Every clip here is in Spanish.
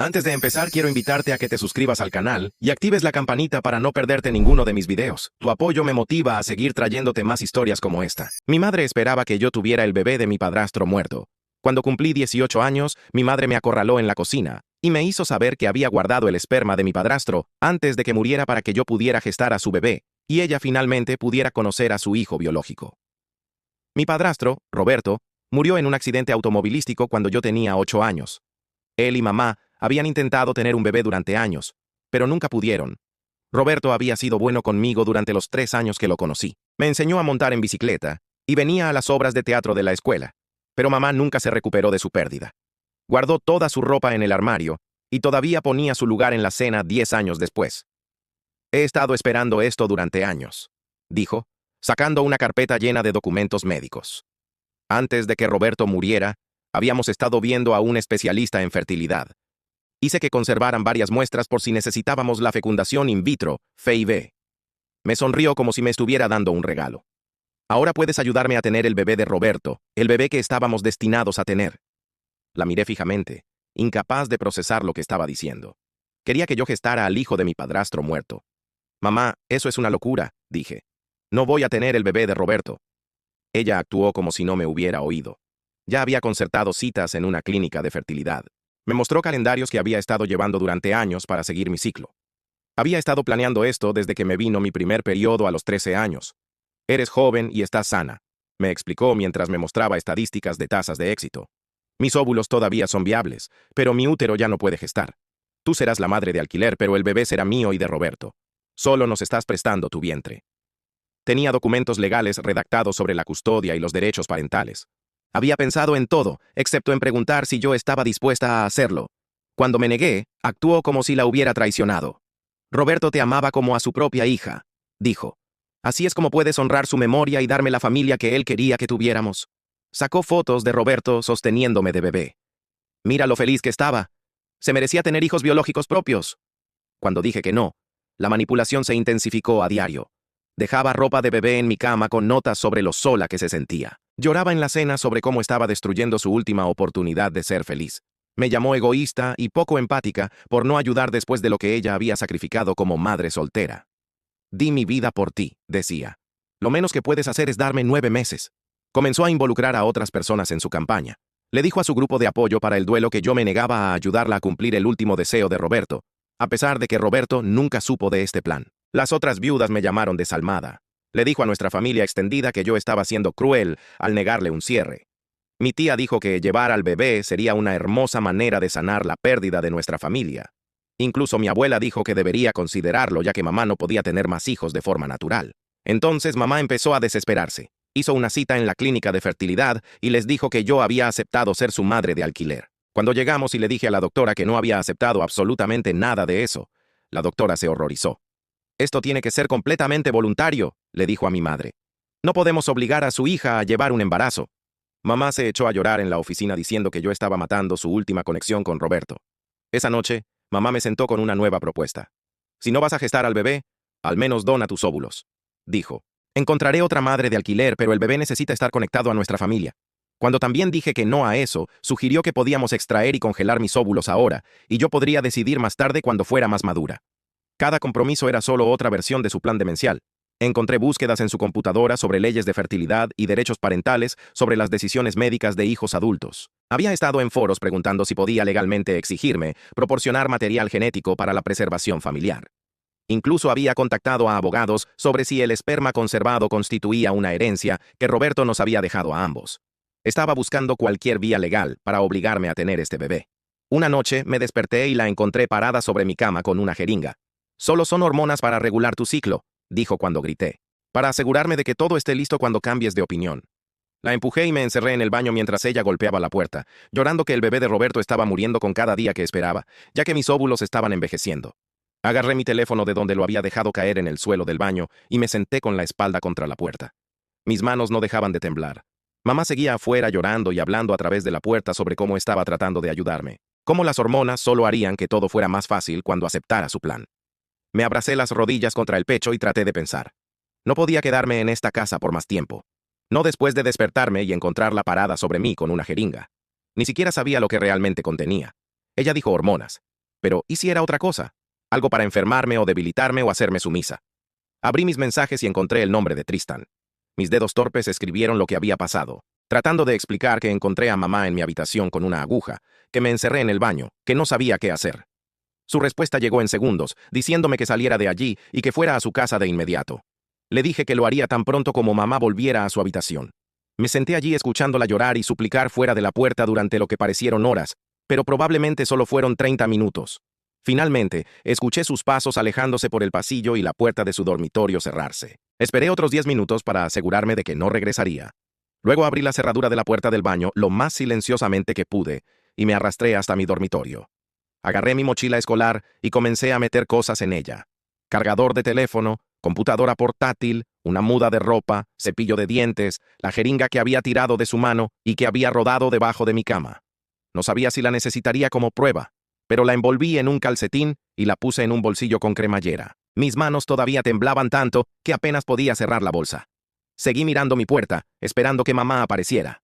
Antes de empezar, quiero invitarte a que te suscribas al canal y actives la campanita para no perderte ninguno de mis videos. Tu apoyo me motiva a seguir trayéndote más historias como esta. Mi madre esperaba que yo tuviera el bebé de mi padrastro muerto. Cuando cumplí 18 años, mi madre me acorraló en la cocina y me hizo saber que había guardado el esperma de mi padrastro antes de que muriera para que yo pudiera gestar a su bebé y ella finalmente pudiera conocer a su hijo biológico. Mi padrastro, Roberto, murió en un accidente automovilístico cuando yo tenía 8 años. Él y mamá habían intentado tener un bebé durante años, pero nunca pudieron. Roberto había sido bueno conmigo durante los 3 años que lo conocí. Me enseñó a montar en bicicleta y venía a las obras de teatro de la escuela, pero mamá nunca se recuperó de su pérdida. Guardó toda su ropa en el armario y todavía ponía su lugar en la cena 10 años después. He estado esperando esto durante años, dijo, sacando una carpeta llena de documentos médicos. Antes de que Roberto muriera, habíamos estado viendo a un especialista en fertilidad. Hice que conservaran varias muestras por si necesitábamos la fecundación in vitro, FIV. Me sonrió como si me estuviera dando un regalo. Ahora puedes ayudarme a tener el bebé de Roberto, el bebé que estábamos destinados a tener. La miré fijamente, incapaz de procesar lo que estaba diciendo. Quería que yo gestara al hijo de mi padrastro muerto. Mamá, eso es una locura, dije. No voy a tener el bebé de Roberto. Ella actuó como si no me hubiera oído. Ya había concertado citas en una clínica de fertilidad. Me mostró calendarios que había estado llevando durante años para seguir mi ciclo. Había estado planeando esto desde que me vino mi primer periodo a los 13 años. Eres joven y estás sana, me explicó mientras me mostraba estadísticas de tasas de éxito. Mis óvulos todavía son viables, pero mi útero ya no puede gestar. Tú serás la madre de alquiler, pero el bebé será mío y de Roberto. Solo nos estás prestando tu vientre. Tenía documentos legales redactados sobre la custodia y los derechos parentales. Había pensado en todo, excepto en preguntar si yo estaba dispuesta a hacerlo. Cuando me negué, actuó como si la hubiera traicionado. Roberto te amaba como a su propia hija, dijo. Así es como puedes honrar su memoria y darme la familia que él quería que tuviéramos. Sacó fotos de Roberto sosteniéndome de bebé. Mira lo feliz que estaba. Se merecía tener hijos biológicos propios. Cuando dije que no, la manipulación se intensificó a diario. Dejaba ropa de bebé en mi cama con notas sobre lo sola que se sentía. Lloraba en la cena sobre cómo estaba destruyendo su última oportunidad de ser feliz. Me llamó egoísta y poco empática por no ayudar después de lo que ella había sacrificado como madre soltera. Di mi vida por ti, decía. Lo menos que puedes hacer es darme 9 meses. Comenzó a involucrar a otras personas en su campaña. Le dijo a su grupo de apoyo para el duelo que yo me negaba a ayudarla a cumplir el último deseo de Roberto, a pesar de que Roberto nunca supo de este plan. Las otras viudas me llamaron desalmada. Le dijo a nuestra familia extendida que yo estaba siendo cruel al negarle un cierre. Mi tía dijo que llevar al bebé sería una hermosa manera de sanar la pérdida de nuestra familia. Incluso mi abuela dijo que debería considerarlo ya que mamá no podía tener más hijos de forma natural. Entonces mamá empezó a desesperarse. Hizo una cita en la clínica de fertilidad y les dijo que yo había aceptado ser su madre de alquiler. Cuando llegamos y le dije a la doctora que no había aceptado absolutamente nada de eso, la doctora se horrorizó. Esto tiene que ser completamente voluntario, le dijo a mi madre. No podemos obligar a su hija a llevar un embarazo. Mamá se echó a llorar en la oficina diciendo que yo estaba matando su última conexión con Roberto. Esa noche, mamá me sentó con una nueva propuesta. Si no vas a gestar al bebé, al menos dona tus óvulos, dijo. Encontraré otra madre de alquiler, pero el bebé necesita estar conectado a nuestra familia. Cuando también dije que no a eso, sugirió que podíamos extraer y congelar mis óvulos ahora, y yo podría decidir más tarde cuando fuera más madura. Cada compromiso era solo otra versión de su plan demencial. Encontré búsquedas en su computadora sobre leyes de fertilidad y derechos parentales sobre las decisiones médicas de hijos adultos. Había estado en foros preguntando si podía legalmente exigirme proporcionar material genético para la preservación familiar. Incluso había contactado a abogados sobre si el esperma conservado constituía una herencia que Roberto nos había dejado a ambos. Estaba buscando cualquier vía legal para obligarme a tener este bebé. Una noche me desperté y la encontré parada sobre mi cama con una jeringa. Solo son hormonas para regular tu ciclo, dijo cuando grité, para asegurarme de que todo esté listo cuando cambies de opinión. La empujé y me encerré en el baño mientras ella golpeaba la puerta, llorando que el bebé de Roberto estaba muriendo con cada día que esperaba, ya que mis óvulos estaban envejeciendo. Agarré mi teléfono de donde lo había dejado caer en el suelo del baño y me senté con la espalda contra la puerta. Mis manos no dejaban de temblar. Mamá seguía afuera llorando y hablando a través de la puerta sobre cómo estaba tratando de ayudarme, cómo las hormonas solo harían que todo fuera más fácil cuando aceptara su plan. Me abracé las rodillas contra el pecho y traté de pensar. No podía quedarme en esta casa por más tiempo. No después de despertarme y encontrarla parada sobre mí con una jeringa. Ni siquiera sabía lo que realmente contenía. Ella dijo hormonas. Pero, ¿y si era otra cosa? Algo para enfermarme o debilitarme o hacerme sumisa. Abrí mis mensajes y encontré el nombre de Tristan. Mis dedos torpes escribieron lo que había pasado, tratando de explicar que encontré a mamá en mi habitación con una aguja, que me encerré en el baño, que no sabía qué hacer. Su respuesta llegó en segundos, diciéndome que saliera de allí y que fuera a su casa de inmediato. Le dije que lo haría tan pronto como mamá volviera a su habitación. Me senté allí escuchándola llorar y suplicar fuera de la puerta durante lo que parecieron horas, pero probablemente solo fueron 30 minutos. Finalmente, escuché sus pasos alejándose por el pasillo y la puerta de su dormitorio cerrarse. Esperé otros 10 minutos para asegurarme de que no regresaría. Luego abrí la cerradura de la puerta del baño lo más silenciosamente que pude y me arrastré hasta mi dormitorio. Agarré mi mochila escolar y comencé a meter cosas en ella. Cargador de teléfono, computadora portátil, una muda de ropa, cepillo de dientes, la jeringa que había tirado de su mano y que había rodado debajo de mi cama. No sabía si la necesitaría como prueba, pero la envolví en un calcetín y la puse en un bolsillo con cremallera. Mis manos todavía temblaban tanto que apenas podía cerrar la bolsa. Seguí mirando mi puerta, esperando que mamá apareciera.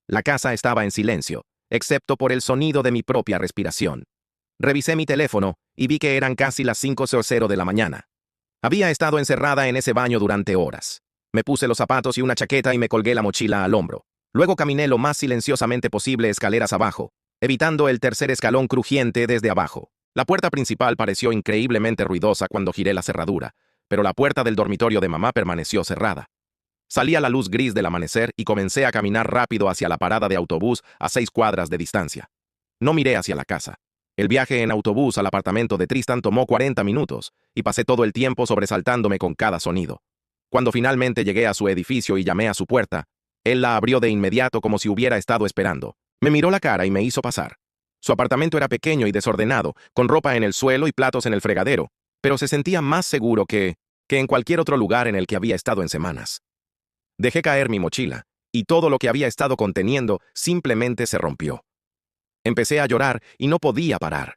La casa estaba en silencio, excepto por el sonido de mi propia respiración. Revisé mi teléfono y vi que eran casi las 5:00 de la mañana. Había estado encerrada en ese baño durante horas. Me puse los zapatos y una chaqueta y me colgué la mochila al hombro. Luego caminé lo más silenciosamente posible escaleras abajo, evitando el tercer escalón crujiente desde abajo. La puerta principal pareció increíblemente ruidosa cuando giré la cerradura, pero la puerta del dormitorio de mamá permaneció cerrada. Salí a la luz gris del amanecer y comencé a caminar rápido hacia la parada de autobús a 6 cuadras de distancia. No miré hacia la casa. El viaje en autobús al apartamento de Tristan tomó 40 minutos, y pasé todo el tiempo sobresaltándome con cada sonido. Cuando finalmente llegué a su edificio y llamé a su puerta, él la abrió de inmediato como si hubiera estado esperando. Me miró la cara y me hizo pasar. Su apartamento era pequeño y desordenado, con ropa en el suelo y platos en el fregadero, pero se sentía más seguro que en cualquier otro lugar en el que había estado en semanas. Dejé caer mi mochila, y todo lo que había estado conteniendo simplemente se rompió. Empecé a llorar y no podía parar.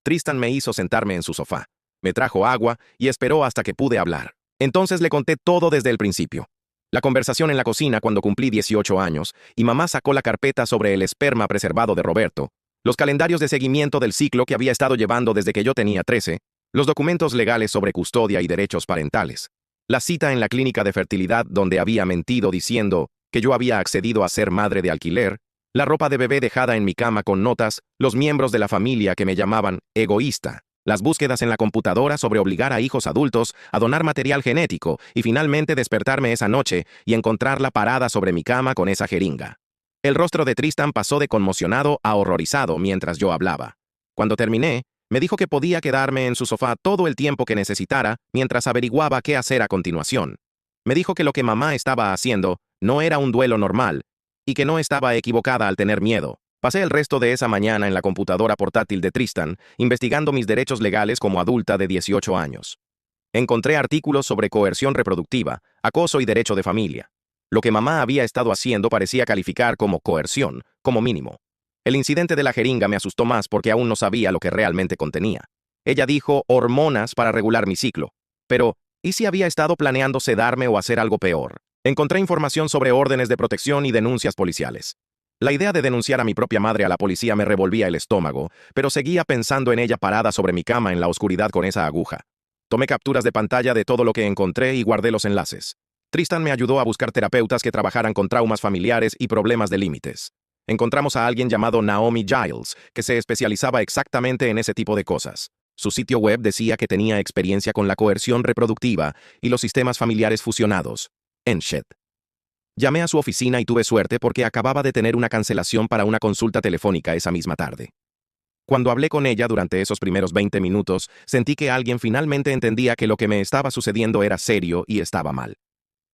Tristan me hizo sentarme en su sofá, me trajo agua y esperó hasta que pude hablar. Entonces le conté todo desde el principio. La conversación en la cocina cuando cumplí 18 años, y mamá sacó la carpeta sobre el esperma preservado de Roberto, los calendarios de seguimiento del ciclo que había estado llevando desde que yo tenía 13, los documentos legales sobre custodia y derechos parentales, la cita en la clínica de fertilidad donde había mentido diciendo que yo había accedido a ser madre de alquiler, la ropa de bebé dejada en mi cama con notas, los miembros de la familia que me llamaban egoísta, las búsquedas en la computadora sobre obligar a hijos adultos a donar material genético y finalmente despertarme esa noche y encontrarla parada sobre mi cama con esa jeringa. El rostro de Tristan pasó de conmocionado a horrorizado mientras yo hablaba. Cuando terminé, me dijo que podía quedarme en su sofá todo el tiempo que necesitara mientras averiguaba qué hacer a continuación. Me dijo que lo que mamá estaba haciendo no era un duelo normal, y que no estaba equivocada al tener miedo. Pasé el resto de esa mañana en la computadora portátil de Tristan, investigando mis derechos legales como adulta de 18 años. Encontré artículos sobre coerción reproductiva, acoso y derecho de familia. Lo que mamá había estado haciendo parecía calificar como coerción, como mínimo. El incidente de la jeringa me asustó más porque aún no sabía lo que realmente contenía. Ella dijo hormonas para regular mi ciclo. Pero, ¿y si había estado planeando sedarme o hacer algo peor? Encontré información sobre órdenes de protección y denuncias policiales. La idea de denunciar a mi propia madre a la policía me revolvía el estómago, pero seguía pensando en ella parada sobre mi cama en la oscuridad con esa aguja. Tomé capturas de pantalla de todo lo que encontré y guardé los enlaces. Tristan me ayudó a buscar terapeutas que trabajaran con traumas familiares y problemas de límites. Encontramos a alguien llamado Naomi Giles, que se especializaba exactamente en ese tipo de cosas. Su sitio web decía que tenía experiencia con la coerción reproductiva y los sistemas familiares fusionados. Enshed. Llamé a su oficina y tuve suerte porque acababa de tener una cancelación para una consulta telefónica esa misma tarde. Cuando hablé con ella durante esos primeros 20 minutos, sentí que alguien finalmente entendía que lo que me estaba sucediendo era serio y estaba mal.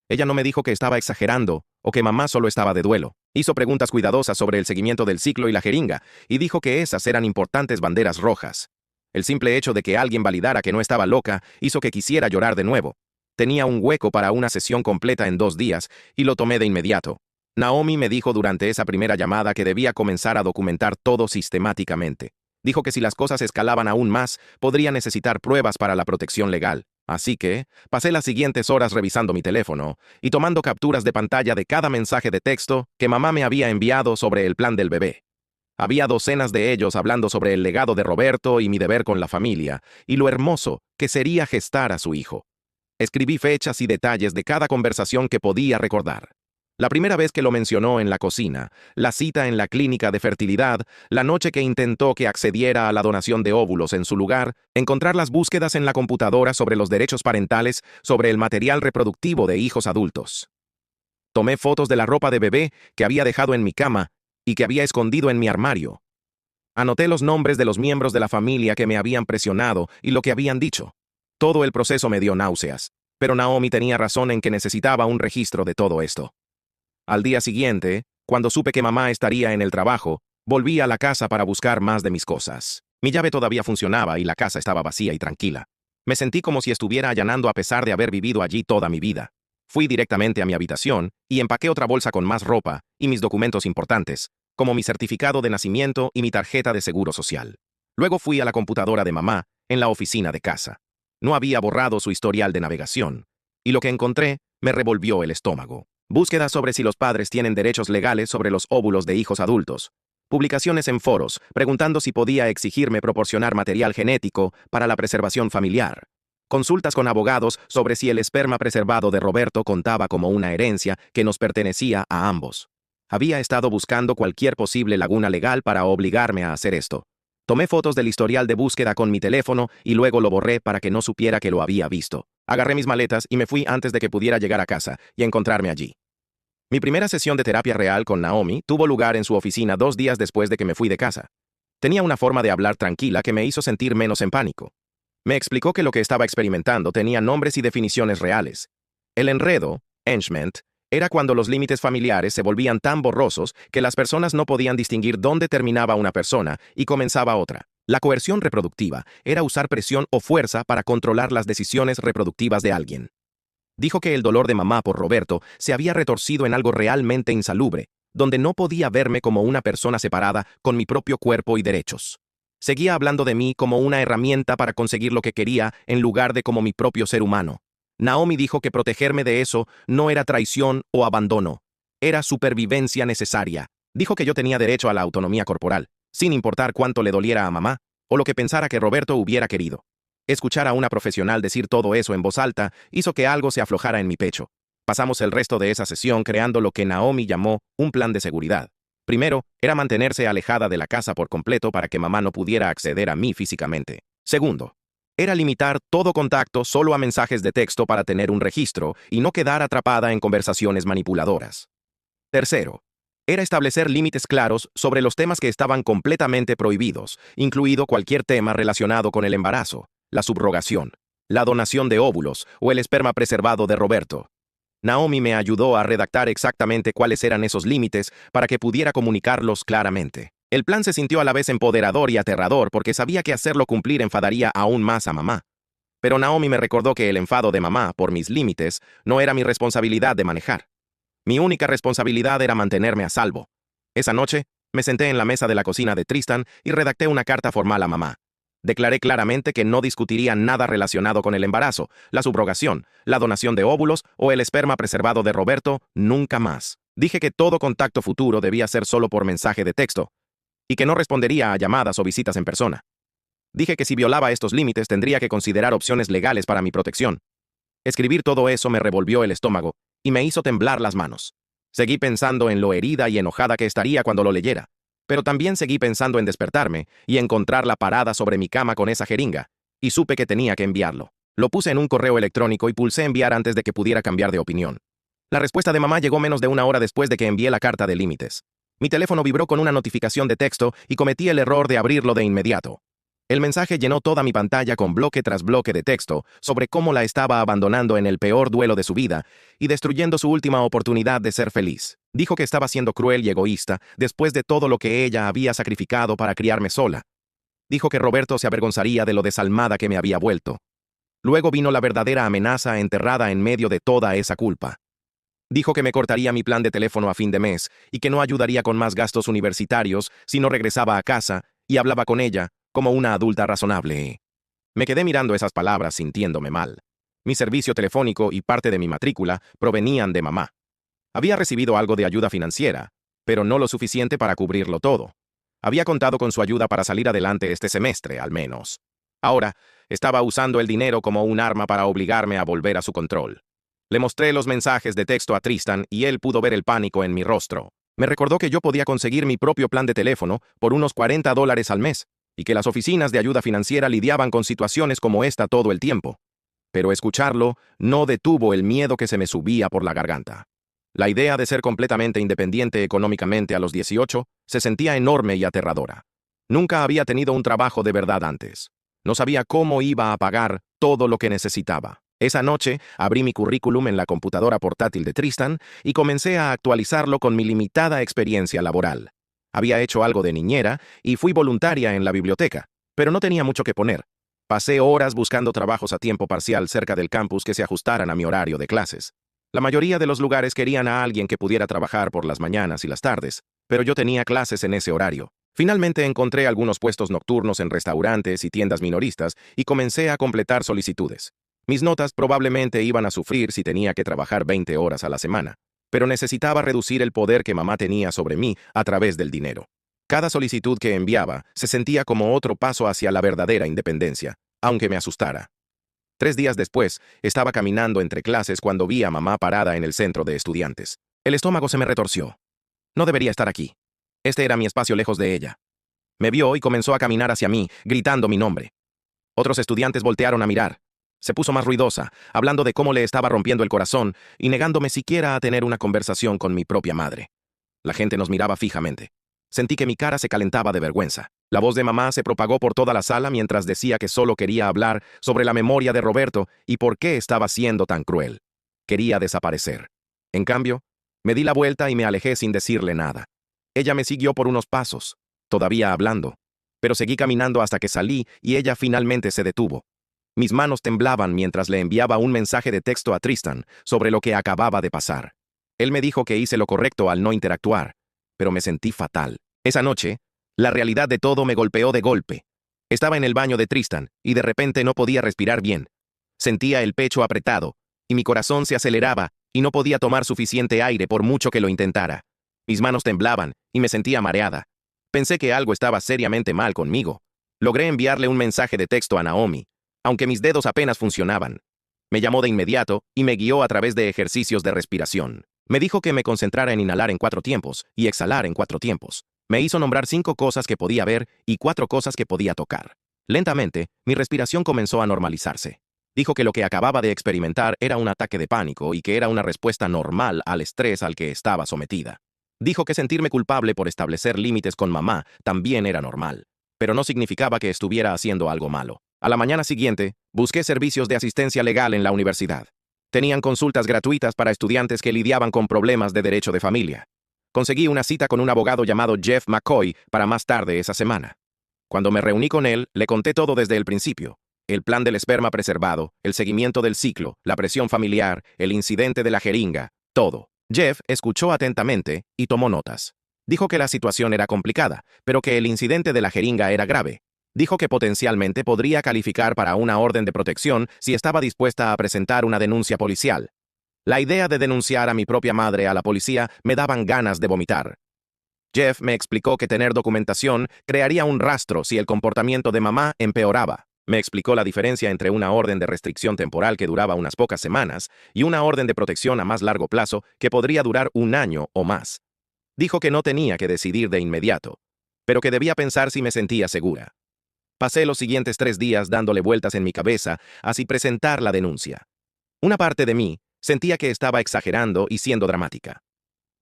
Ella no me dijo que estaba exagerando o que mamá solo estaba de duelo. Hizo preguntas cuidadosas sobre el seguimiento del ciclo y la jeringa, y dijo que esas eran importantes banderas rojas. El simple hecho de que alguien validara que no estaba loca hizo que quisiera llorar de nuevo. Tenía un hueco para una sesión completa en 2 días, y lo tomé de inmediato. Naomi me dijo durante esa primera llamada que debía comenzar a documentar todo sistemáticamente. Dijo que si las cosas escalaban aún más, podría necesitar pruebas para la protección legal. Así que, pasé las siguientes horas revisando mi teléfono y tomando capturas de pantalla de cada mensaje de texto que mamá me había enviado sobre el plan del bebé. Había docenas de ellos hablando sobre el legado de Roberto y mi deber con la familia, y lo hermoso que sería gestar a su hijo. Escribí fechas y detalles de cada conversación que podía recordar. La primera vez que lo mencionó en la cocina, la cita en la clínica de fertilidad, la noche que intentó que accediera a la donación de óvulos en su lugar, encontrar las búsquedas en la computadora sobre los derechos parentales, sobre el material reproductivo de hijos adultos. Tomé fotos de la ropa de bebé que había dejado en mi cama y que había escondido en mi armario. Anoté los nombres de los miembros de la familia que me habían presionado y lo que habían dicho. Todo el proceso me dio náuseas, pero Naomi tenía razón en que necesitaba un registro de todo esto. Al día siguiente, cuando supe que mamá estaría en el trabajo, volví a la casa para buscar más de mis cosas. Mi llave todavía funcionaba y la casa estaba vacía y tranquila. Me sentí como si estuviera allanando a pesar de haber vivido allí toda mi vida. Fui directamente a mi habitación y empaqué otra bolsa con más ropa y mis documentos importantes, como mi certificado de nacimiento y mi tarjeta de seguro social. Luego fui a la computadora de mamá, en la oficina de casa. No había borrado su historial de navegación, y lo que encontré me revolvió el estómago. Búsquedas sobre si los padres tienen derechos legales sobre los óvulos de hijos adultos. Publicaciones en foros, preguntando si podía exigirme proporcionar material genético para la preservación familiar. Consultas con abogados sobre si el esperma preservado de Roberto contaba como una herencia que nos pertenecía a ambos. Había estado buscando cualquier posible laguna legal para obligarme a hacer esto. Tomé fotos del historial de búsqueda con mi teléfono y luego lo borré para que no supiera que lo había visto. Agarré mis maletas y me fui antes de que pudiera llegar a casa y encontrarme allí. Mi primera sesión de terapia real con Naomi tuvo lugar en su oficina 2 días después de que me fui de casa. Tenía una forma de hablar tranquila que me hizo sentir menos en pánico. Me explicó que lo que estaba experimentando tenía nombres y definiciones reales. El enredo, enchment, era cuando los límites familiares se volvían tan borrosos que las personas no podían distinguir dónde terminaba una persona y comenzaba otra. La coerción reproductiva era usar presión o fuerza para controlar las decisiones reproductivas de alguien. Dijo que el dolor de mamá por Roberto se había retorcido en algo realmente insalubre, donde no podía verme como una persona separada con mi propio cuerpo y derechos. Seguía hablando de mí como una herramienta para conseguir lo que quería en lugar de como mi propio ser humano. Naomi dijo que protegerme de eso no era traición o abandono, era supervivencia necesaria. Dijo que yo tenía derecho a la autonomía corporal, sin importar cuánto le doliera a mamá o lo que pensara que Roberto hubiera querido. Escuchar a una profesional decir todo eso en voz alta hizo que algo se aflojara en mi pecho. Pasamos el resto de esa sesión creando lo que Naomi llamó un plan de seguridad. Primero, era mantenerse alejada de la casa por completo para que mamá no pudiera acceder a mí físicamente. Segundo, era limitar todo contacto solo a mensajes de texto para tener un registro y no quedar atrapada en conversaciones manipuladoras. Tercero, era establecer límites claros sobre los temas que estaban completamente prohibidos, incluido cualquier tema relacionado con el embarazo, la subrogación, la donación de óvulos o el esperma preservado de Roberto. Naomi me ayudó a redactar exactamente cuáles eran esos límites para que pudiera comunicarlos claramente. El plan se sintió a la vez empoderador y aterrador porque sabía que hacerlo cumplir enfadaría aún más a mamá. Pero Naomi me recordó que el enfado de mamá por mis límites no era mi responsabilidad de manejar. Mi única responsabilidad era mantenerme a salvo. Esa noche, me senté en la mesa de la cocina de Tristan y redacté una carta formal a mamá. Declaré claramente que no discutiría nada relacionado con el embarazo, la subrogación, la donación de óvulos o el esperma preservado de Roberto, nunca más. Dije que todo contacto futuro debía ser solo por mensaje de texto, y que no respondería a llamadas o visitas en persona. Dije que si violaba estos límites tendría que considerar opciones legales para mi protección. Escribir todo eso me revolvió el estómago y me hizo temblar las manos. Seguí pensando en lo herida y enojada que estaría cuando lo leyera, pero también seguí pensando en despertarme y encontrarla parada sobre mi cama con esa jeringa, y supe que tenía que enviarlo. Lo puse en un correo electrónico y pulsé enviar antes de que pudiera cambiar de opinión. La respuesta de mamá llegó menos de 1 hora después de que envié la carta de límites. Mi teléfono vibró con una notificación de texto y cometí el error de abrirlo de inmediato. El mensaje llenó toda mi pantalla con bloque tras bloque de texto sobre cómo la estaba abandonando en el peor duelo de su vida y destruyendo su última oportunidad de ser feliz. Dijo que estaba siendo cruel y egoísta después de todo lo que ella había sacrificado para criarme sola. Dijo que Roberto se avergonzaría de lo desalmada que me había vuelto. Luego vino la verdadera amenaza enterrada en medio de toda esa culpa. Dijo que me cortaría mi plan de teléfono a fin de mes y que no ayudaría con más gastos universitarios si no regresaba a casa y hablaba con ella como una adulta razonable. Me quedé mirando esas palabras sintiéndome mal. Mi servicio telefónico y parte de mi matrícula provenían de mamá. Había recibido algo de ayuda financiera, pero no lo suficiente para cubrirlo todo. Había contado con su ayuda para salir adelante este semestre, al menos. Ahora, estaba usando el dinero como un arma para obligarme a volver a su control. Le mostré los mensajes de texto a Tristan y él pudo ver el pánico en mi rostro. Me recordó que yo podía conseguir mi propio plan de teléfono por unos $40 al mes y que las oficinas de ayuda financiera lidiaban con situaciones como esta todo el tiempo. Pero escucharlo no detuvo el miedo que se me subía por la garganta. La idea de ser completamente independiente económicamente a los 18 se sentía enorme y aterradora. Nunca había tenido un trabajo de verdad antes. No sabía cómo iba a pagar todo lo que necesitaba. Esa noche abrí mi currículum en la computadora portátil de Tristan y comencé a actualizarlo con mi limitada experiencia laboral. Había hecho algo de niñera y fui voluntaria en la biblioteca, pero no tenía mucho que poner. Pasé horas buscando trabajos a tiempo parcial cerca del campus que se ajustaran a mi horario de clases. La mayoría de los lugares querían a alguien que pudiera trabajar por las mañanas y las tardes, pero yo tenía clases en ese horario. Finalmente encontré algunos puestos nocturnos en restaurantes y tiendas minoristas y comencé a completar solicitudes. Mis notas probablemente iban a sufrir si tenía que trabajar 20 horas a la semana, pero necesitaba reducir el poder que mamá tenía sobre mí a través del dinero. Cada solicitud que enviaba se sentía como otro paso hacia la verdadera independencia, aunque me asustara. 3 días después, estaba caminando entre clases cuando vi a mamá parada en el centro de estudiantes. El estómago se me retorció. No debería estar aquí. Este era mi espacio lejos de ella. Me vio y comenzó a caminar hacia mí, gritando mi nombre. Otros estudiantes voltearon a mirar. Se puso más ruidosa, hablando de cómo le estaba rompiendo el corazón y negándome siquiera a tener una conversación con mi propia madre. La gente nos miraba fijamente. Sentí que mi cara se calentaba de vergüenza. La voz de mamá se propagó por toda la sala mientras decía que solo quería hablar sobre la memoria de Roberto y por qué estaba siendo tan cruel. Quería desaparecer. En cambio, me di la vuelta y me alejé sin decirle nada. Ella me siguió por unos pasos, todavía hablando, pero seguí caminando hasta que salí y ella finalmente se detuvo. Mis manos temblaban mientras le enviaba un mensaje de texto a Tristan sobre lo que acababa de pasar. Él me dijo que hice lo correcto al no interactuar, pero me sentí fatal. Esa noche, la realidad de todo me golpeó de golpe. Estaba en el baño de Tristan y de repente no podía respirar bien. Sentía el pecho apretado y mi corazón se aceleraba y no podía tomar suficiente aire por mucho que lo intentara. Mis manos temblaban y me sentía mareada. Pensé que algo estaba seriamente mal conmigo. Logré enviarle un mensaje de texto a Naomi, aunque mis dedos apenas funcionaban. Me llamó de inmediato y me guió a través de ejercicios de respiración. Me dijo que me concentrara en inhalar en 4 tiempos y exhalar en 4 tiempos. Me hizo nombrar 5 cosas que podía ver y 4 cosas que podía tocar. Lentamente, mi respiración comenzó a normalizarse. Dijo que lo que acababa de experimentar era un ataque de pánico y que era una respuesta normal al estrés al que estaba sometida. Dijo que sentirme culpable por establecer límites con mamá también era normal, pero no significaba que estuviera haciendo algo malo. A la mañana siguiente, busqué servicios de asistencia legal en la universidad. Tenían consultas gratuitas para estudiantes que lidiaban con problemas de derecho de familia. Conseguí una cita con un abogado llamado Jeff McCoy para más tarde esa semana. Cuando me reuní con él, le conté todo desde el principio. El plan del esperma preservado, el seguimiento del ciclo, la presión familiar, el incidente de la jeringa, todo. Jeff escuchó atentamente y tomó notas. Dijo que la situación era complicada, pero que el incidente de la jeringa era grave. Dijo que potencialmente podría calificar para una orden de protección si estaba dispuesta a presentar una denuncia policial. La idea de denunciar a mi propia madre a la policía me daban ganas de vomitar. Jeff me explicó que tener documentación crearía un rastro si el comportamiento de mamá empeoraba. Me explicó la diferencia entre una orden de restricción temporal que duraba unas pocas semanas y una orden de protección a más largo plazo que podría durar 1 año o más. Dijo que no tenía que decidir de inmediato, pero que debía pensar si me sentía segura. Pasé los siguientes 3 días dándole vueltas en mi cabeza así presentar la denuncia. Una parte de mí sentía que estaba exagerando y siendo dramática.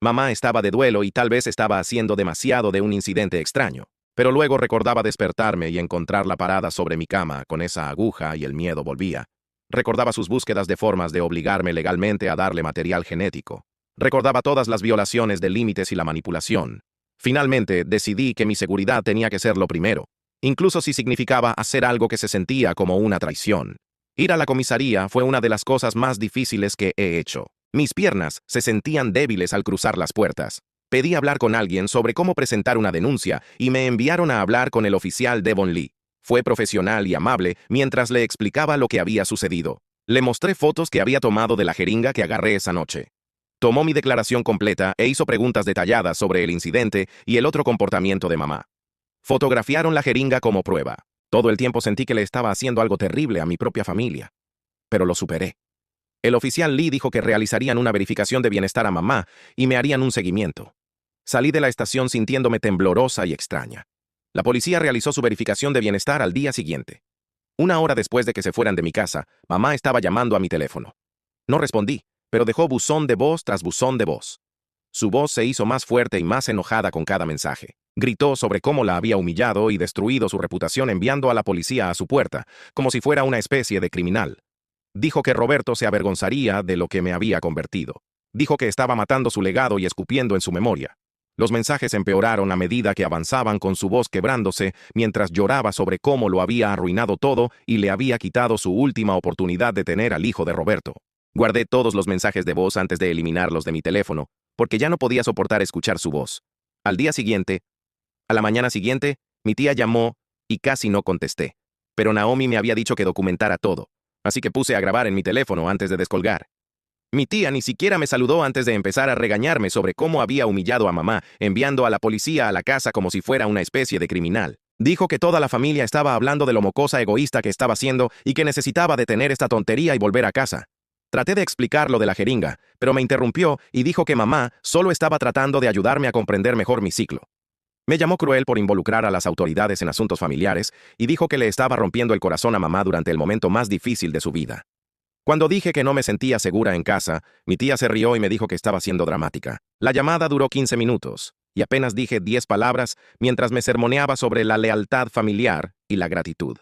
Mamá estaba de duelo y tal vez estaba haciendo demasiado de un incidente extraño, pero luego recordaba despertarme y encontrarla parada sobre mi cama con esa aguja y el miedo volvía. Recordaba sus búsquedas de formas de obligarme legalmente a darle material genético. Recordaba todas las violaciones de límites y la manipulación. Finalmente, decidí que mi seguridad tenía que ser lo primero, incluso si significaba hacer algo que se sentía como una traición. Ir a la comisaría fue una de las cosas más difíciles que he hecho. Mis piernas se sentían débiles al cruzar las puertas. Pedí hablar con alguien sobre cómo presentar una denuncia y me enviaron a hablar con el oficial Devon Lee. Fue profesional y amable mientras le explicaba lo que había sucedido. Le mostré fotos que había tomado de la jeringa que agarré esa noche. Tomó mi declaración completa e hizo preguntas detalladas sobre el incidente y el otro comportamiento de mamá. Fotografiaron la jeringa como prueba. Todo el tiempo sentí que le estaba haciendo algo terrible a mi propia familia. Pero lo superé. El oficial Lee dijo que realizarían una verificación de bienestar a mamá y me harían un seguimiento. Salí de la estación sintiéndome temblorosa y extraña. La policía realizó su verificación de bienestar al día siguiente. Una hora después de que se fueran de mi casa, mamá estaba llamando a mi teléfono. No respondí, pero dejó buzón de voz tras buzón de voz. Su voz se hizo más fuerte y más enojada con cada mensaje. Gritó sobre cómo la había humillado y destruido su reputación enviando a la policía a su puerta, como si fuera una especie de criminal. Dijo que Roberto se avergonzaría de lo que me había convertido. Dijo que estaba matando su legado y escupiendo en su memoria. Los mensajes empeoraron a medida que avanzaban con su voz quebrándose mientras lloraba sobre cómo lo había arruinado todo y le había quitado su última oportunidad de tener al hijo de Roberto. Guardé todos los mensajes de voz antes de eliminarlos de mi teléfono, porque ya no podía soportar escuchar su voz. Al día siguiente, a la mañana siguiente, mi tía llamó y casi no contesté. Pero Naomi me había dicho que documentara todo, así que puse a grabar en mi teléfono antes de descolgar. Mi tía ni siquiera me saludó antes de empezar a regañarme sobre cómo había humillado a mamá, enviando a la policía a la casa como si fuera una especie de criminal. Dijo que toda la familia estaba hablando de lo mocosa egoísta que estaba haciendo y que necesitaba detener esta tontería y volver a casa. Traté de explicar lo de la jeringa, pero me interrumpió y dijo que mamá solo estaba tratando de ayudarme a comprender mejor mi ciclo. Me llamó cruel por involucrar a las autoridades en asuntos familiares y dijo que le estaba rompiendo el corazón a mamá durante el momento más difícil de su vida. Cuando dije que no me sentía segura en casa, mi tía se rió y me dijo que estaba siendo dramática. La llamada duró 15 minutos, y apenas dije 10 palabras mientras me sermoneaba sobre la lealtad familiar y la gratitud.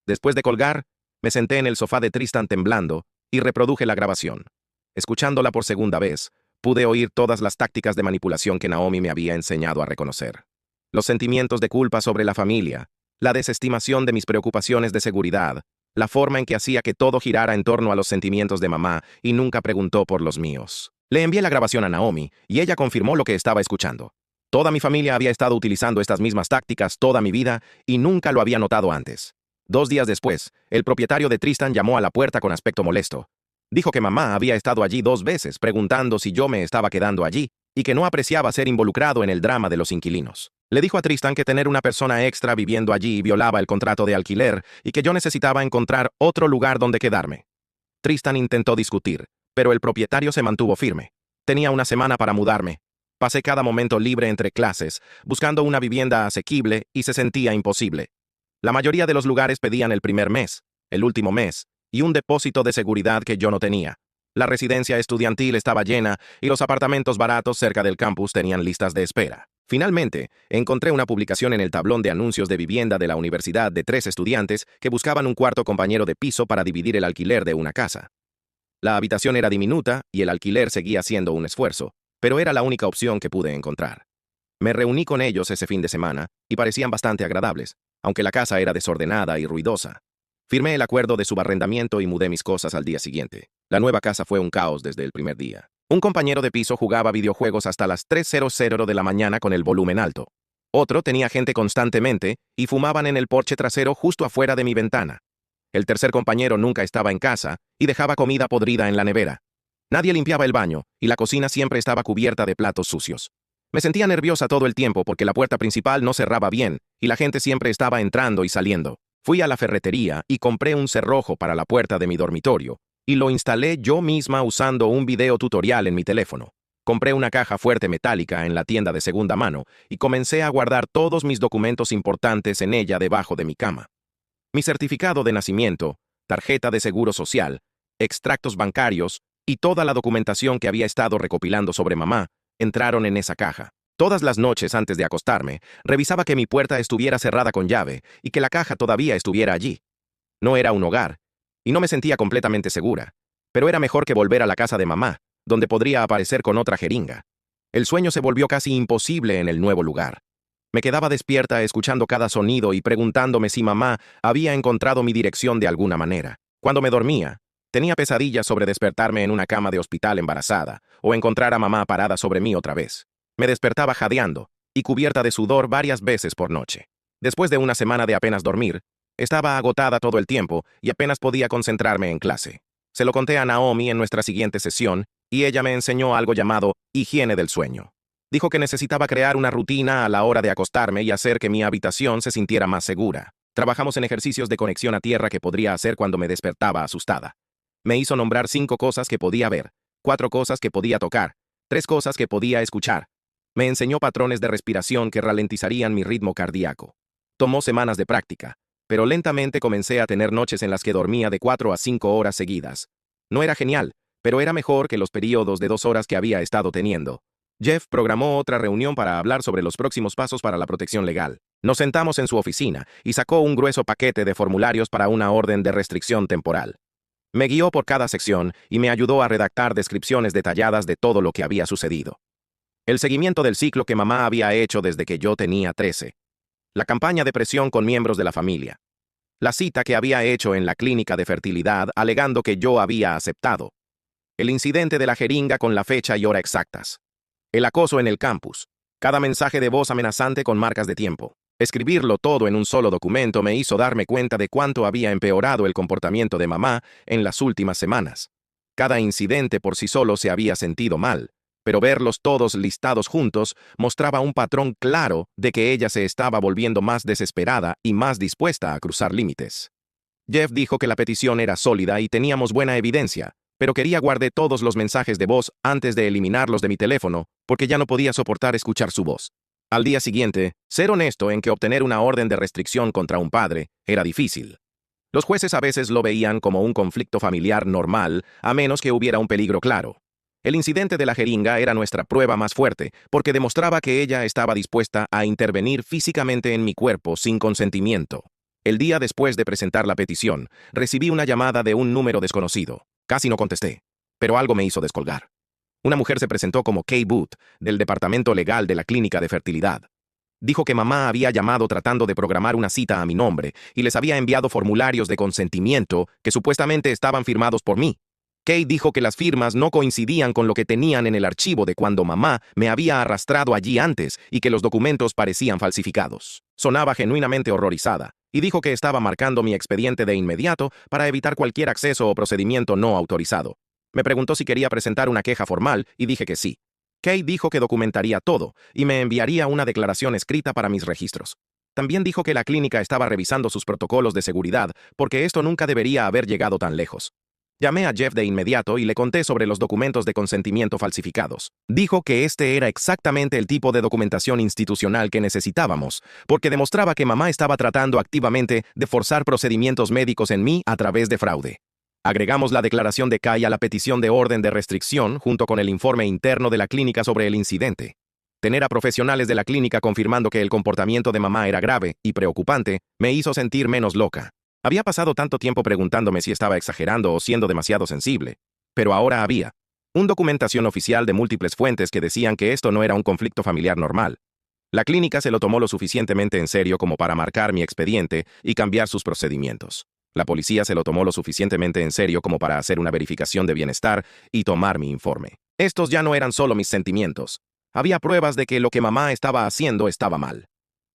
Después de colgar, me senté en el sofá de Tristan temblando y reproduje la grabación. Escuchándola por segunda vez, pude oír todas las tácticas de manipulación que Naomi me había enseñado a reconocer. Los sentimientos de culpa sobre la familia, la desestimación de mis preocupaciones de seguridad, la forma en que hacía que todo girara en torno a los sentimientos de mamá y nunca preguntó por los míos. Le envié la grabación a Naomi y ella confirmó lo que estaba escuchando. Toda mi familia había estado utilizando estas mismas tácticas toda mi vida y nunca lo había notado antes. 2 días después, el propietario de Tristan llamó a la puerta con aspecto molesto. Dijo que mamá había estado allí 2 veces preguntando si yo me estaba quedando allí y que no apreciaba ser involucrado en el drama de los inquilinos. Le dijo a Tristan que tener una persona extra viviendo allí violaba el contrato de alquiler y que yo necesitaba encontrar otro lugar donde quedarme. Tristan intentó discutir, pero el propietario se mantuvo firme. Tenía una semana para mudarme. Pasé cada momento libre entre clases, buscando una vivienda asequible y se sentía imposible. La mayoría de los lugares pedían el primer mes, el último mes, y un depósito de seguridad que yo no tenía. La residencia estudiantil estaba llena y los apartamentos baratos cerca del campus tenían listas de espera. Finalmente, encontré una publicación en el tablón de anuncios de vivienda de la universidad de 3 estudiantes que buscaban un cuarto compañero de piso para dividir el alquiler de una casa. La habitación era diminuta y el alquiler seguía siendo un esfuerzo, pero era la única opción que pude encontrar. Me reuní con ellos ese fin de semana y parecían bastante agradables, aunque la casa era desordenada y ruidosa. Firmé el acuerdo de subarrendamiento y mudé mis cosas al día siguiente. La nueva casa fue un caos desde el primer día. Un compañero de piso jugaba videojuegos hasta las 3:00 de la mañana con el volumen alto. Otro tenía gente constantemente y fumaban en el porche trasero justo afuera de mi ventana. El tercer compañero nunca estaba en casa y dejaba comida podrida en la nevera. Nadie limpiaba el baño y la cocina siempre estaba cubierta de platos sucios. Me sentía nerviosa todo el tiempo porque la puerta principal no cerraba bien y la gente siempre estaba entrando y saliendo. Fui a la ferretería y compré un cerrojo para la puerta de mi dormitorio y lo instalé yo misma usando un video tutorial en mi teléfono. Compré una caja fuerte metálica en la tienda de segunda mano y comencé a guardar todos mis documentos importantes en ella debajo de mi cama. Mi certificado de nacimiento, tarjeta de seguro social, extractos bancarios y toda la documentación que había estado recopilando sobre mamá entraron en esa caja. Todas las noches antes de acostarme, revisaba que mi puerta estuviera cerrada con llave y que la caja todavía estuviera allí. No era un hogar, y no me sentía completamente segura, pero era mejor que volver a la casa de mamá, donde podría aparecer con otra jeringa. El sueño se volvió casi imposible en el nuevo lugar. Me quedaba despierta escuchando cada sonido y preguntándome si mamá había encontrado mi dirección de alguna manera. Cuando me dormía, tenía pesadillas sobre despertarme en una cama de hospital embarazada o encontrar a mamá parada sobre mí otra vez. Me despertaba jadeando y cubierta de sudor varias veces por noche. Después de una semana de apenas dormir, estaba agotada todo el tiempo y apenas podía concentrarme en clase. Se lo conté a Naomi en nuestra siguiente sesión y ella me enseñó algo llamado higiene del sueño. Dijo que necesitaba crear una rutina a la hora de acostarme y hacer que mi habitación se sintiera más segura. Trabajamos en ejercicios de conexión a tierra que podría hacer cuando me despertaba asustada. Me hizo nombrar 5 cosas que podía ver, 4 cosas que podía tocar, 3 cosas que podía escuchar. Me enseñó patrones de respiración que ralentizarían mi ritmo cardíaco. Tomó semanas de práctica, pero lentamente comencé a tener noches en las que dormía de 4 a 5 horas seguidas. No era genial, pero era mejor que los periodos de 2 horas que había estado teniendo. Jeff programó otra reunión para hablar sobre los próximos pasos para la protección legal. Nos sentamos en su oficina y sacó un grueso paquete de formularios para una orden de restricción temporal. Me guió por cada sección y me ayudó a redactar descripciones detalladas de todo lo que había sucedido. El seguimiento del ciclo que mamá había hecho desde que yo tenía 13. La campaña de presión con miembros de la familia. La cita que había hecho en la clínica de fertilidad alegando que yo había aceptado. El incidente de la jeringa con la fecha y hora exactas. El acoso en el campus. Cada mensaje de voz amenazante con marcas de tiempo. Escribirlo todo en un solo documento me hizo darme cuenta de cuánto había empeorado el comportamiento de mamá en las últimas semanas. Cada incidente por sí solo se había sentido mal, pero verlos todos listados juntos mostraba un patrón claro de que ella se estaba volviendo más desesperada y más dispuesta a cruzar límites. Jeff dijo que la petición era sólida y teníamos buena evidencia, pero quería guardar todos los mensajes de voz antes de eliminarlos de mi teléfono, porque ya no podía soportar escuchar su voz. Al día siguiente, ser honesto en que obtener una orden de restricción contra un padre era difícil. Los jueces a veces lo veían como un conflicto familiar normal, a menos que hubiera un peligro claro. El incidente de la jeringa era nuestra prueba más fuerte, porque demostraba que ella estaba dispuesta a intervenir físicamente en mi cuerpo sin consentimiento. El día después de presentar la petición, recibí una llamada de un número desconocido. Casi no contesté, pero algo me hizo descolgar. Una mujer se presentó como Kay Booth, del departamento legal de la clínica de fertilidad. Dijo que mamá había llamado tratando de programar una cita a mi nombre y les había enviado formularios de consentimiento que supuestamente estaban firmados por mí. Kay dijo que las firmas no coincidían con lo que tenían en el archivo de cuando mamá me había arrastrado allí antes y que los documentos parecían falsificados. Sonaba genuinamente horrorizada y dijo que estaba marcando mi expediente de inmediato para evitar cualquier acceso o procedimiento no autorizado. Me preguntó si quería presentar una queja formal y dije que sí. Kay dijo que documentaría todo y me enviaría una declaración escrita para mis registros. También dijo que la clínica estaba revisando sus protocolos de seguridad porque esto nunca debería haber llegado tan lejos. Llamé a Jeff de inmediato y le conté sobre los documentos de consentimiento falsificados. Dijo que este era exactamente el tipo de documentación institucional que necesitábamos, porque demostraba que mamá estaba tratando activamente de forzar procedimientos médicos en mí a través de fraude. Agregamos la declaración de Kay a la petición de orden de restricción junto con el informe interno de la clínica sobre el incidente. Tener a profesionales de la clínica confirmando que el comportamiento de mamá era grave y preocupante me hizo sentir menos loca. Había pasado tanto tiempo preguntándome si estaba exagerando o siendo demasiado sensible. Pero ahora había una documentación oficial de múltiples fuentes que decían que esto no era un conflicto familiar normal. La clínica se lo tomó lo suficientemente en serio como para marcar mi expediente y cambiar sus procedimientos. La policía se lo tomó lo suficientemente en serio como para hacer una verificación de bienestar y tomar mi informe. Estos ya no eran solo mis sentimientos. Había pruebas de que lo que mamá estaba haciendo estaba mal.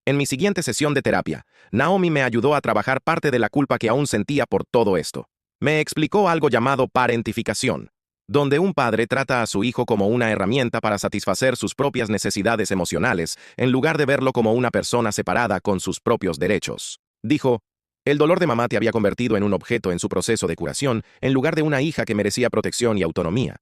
En mi siguiente sesión de terapia, Naomi me ayudó a trabajar parte de la culpa que aún sentía por todo esto. Me explicó algo llamado parentificación, donde un padre trata a su hijo como una herramienta para satisfacer sus propias necesidades emocionales, en lugar de verlo como una persona separada con sus propios derechos. Dijo, el dolor de mamá te había convertido en un objeto en su proceso de curación, en lugar de una hija que merecía protección y autonomía.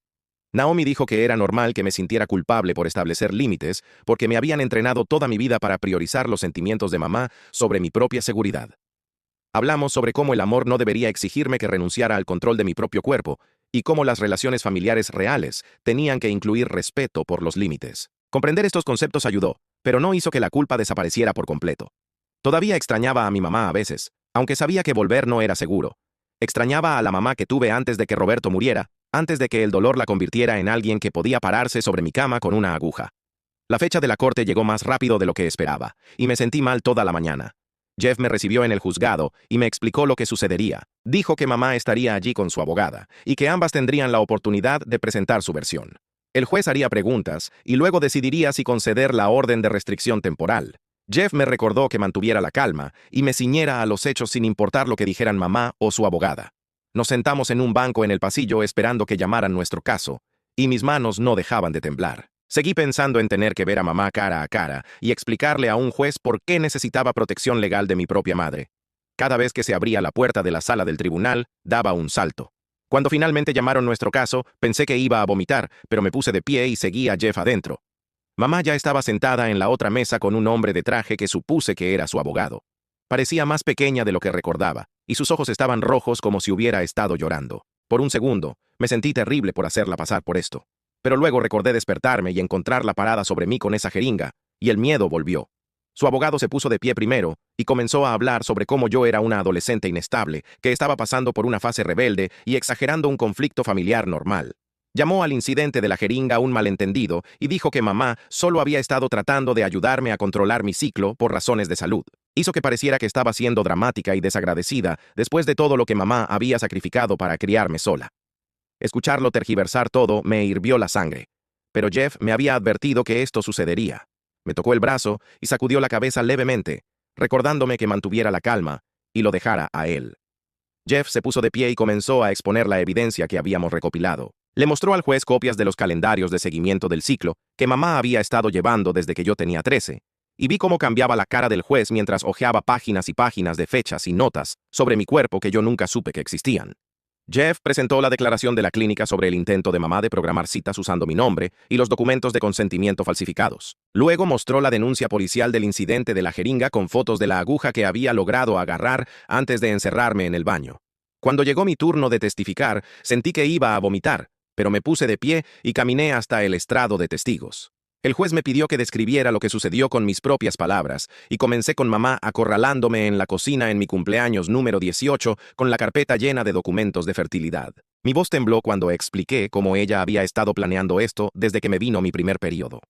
Naomi dijo que era normal que me sintiera culpable por establecer límites, porque me habían entrenado toda mi vida para priorizar los sentimientos de mamá sobre mi propia seguridad. Hablamos sobre cómo el amor no debería exigirme que renunciara al control de mi propio cuerpo, y cómo las relaciones familiares reales tenían que incluir respeto por los límites. Comprender estos conceptos ayudó, pero no hizo que la culpa desapareciera por completo. Todavía extrañaba a mi mamá a veces, aunque sabía que volver no era seguro. Extrañaba a la mamá que tuve antes de que Roberto muriera, antes de que el dolor la convirtiera en alguien que podía pararse sobre mi cama con una aguja. La fecha de la corte llegó más rápido de lo que esperaba, y me sentí mal toda la mañana. Jeff me recibió en el juzgado y me explicó lo que sucedería. Dijo que mamá estaría allí con su abogada, y que ambas tendrían la oportunidad de presentar su versión. El juez haría preguntas, y luego decidiría si conceder la orden de restricción temporal. Jeff me recordó que mantuviera la calma y me ciñera a los hechos sin importar lo que dijeran mamá o su abogada. Nos sentamos en un banco en el pasillo esperando que llamaran nuestro caso, y mis manos no dejaban de temblar. Seguí pensando en tener que ver a mamá cara a cara y explicarle a un juez por qué necesitaba protección legal de mi propia madre. Cada vez que se abría la puerta de la sala del tribunal, daba un salto. Cuando finalmente llamaron nuestro caso, pensé que iba a vomitar, pero me puse de pie y seguí a Jeff adentro. Mamá ya estaba sentada en la otra mesa con un hombre de traje que supuse que era su abogado. Parecía más pequeña de lo que recordaba, y sus ojos estaban rojos como si hubiera estado llorando. Por un segundo, me sentí terrible por hacerla pasar por esto. Pero luego recordé despertarme y encontrarla parada sobre mí con esa jeringa, y el miedo volvió. Su abogado se puso de pie primero y comenzó a hablar sobre cómo yo era una adolescente inestable, que estaba pasando por una fase rebelde y exagerando un conflicto familiar normal. Llamó al incidente de la jeringa un malentendido y dijo que mamá solo había estado tratando de ayudarme a controlar mi ciclo por razones de salud. Hizo que pareciera que estaba siendo dramática y desagradecida después de todo lo que mamá había sacrificado para criarme sola. Escucharlo tergiversar todo me hirvió la sangre. Pero Jeff me había advertido que esto sucedería. Me tocó el brazo y sacudió la cabeza levemente, recordándome que mantuviera la calma y lo dejara a él. Jeff se puso de pie y comenzó a exponer la evidencia que habíamos recopilado. Le mostró al juez copias de los calendarios de seguimiento del ciclo que mamá había estado llevando desde que yo tenía 13, y vi cómo cambiaba la cara del juez mientras hojeaba páginas y páginas de fechas y notas sobre mi cuerpo que yo nunca supe que existían. Jeff presentó la declaración de la clínica sobre el intento de mamá de programar citas usando mi nombre y los documentos de consentimiento falsificados. Luego mostró la denuncia policial del incidente de la jeringa con fotos de la aguja que había logrado agarrar antes de encerrarme en el baño. Cuando llegó mi turno de testificar, sentí que iba a vomitar, pero me puse de pie y caminé hasta el estrado de testigos. El juez me pidió que describiera lo que sucedió con mis propias palabras, y comencé con mamá acorralándome en la cocina en mi cumpleaños número 18 con la carpeta llena de documentos de fertilidad. Mi voz tembló cuando expliqué cómo ella había estado planeando esto desde que me vino mi primer periodo.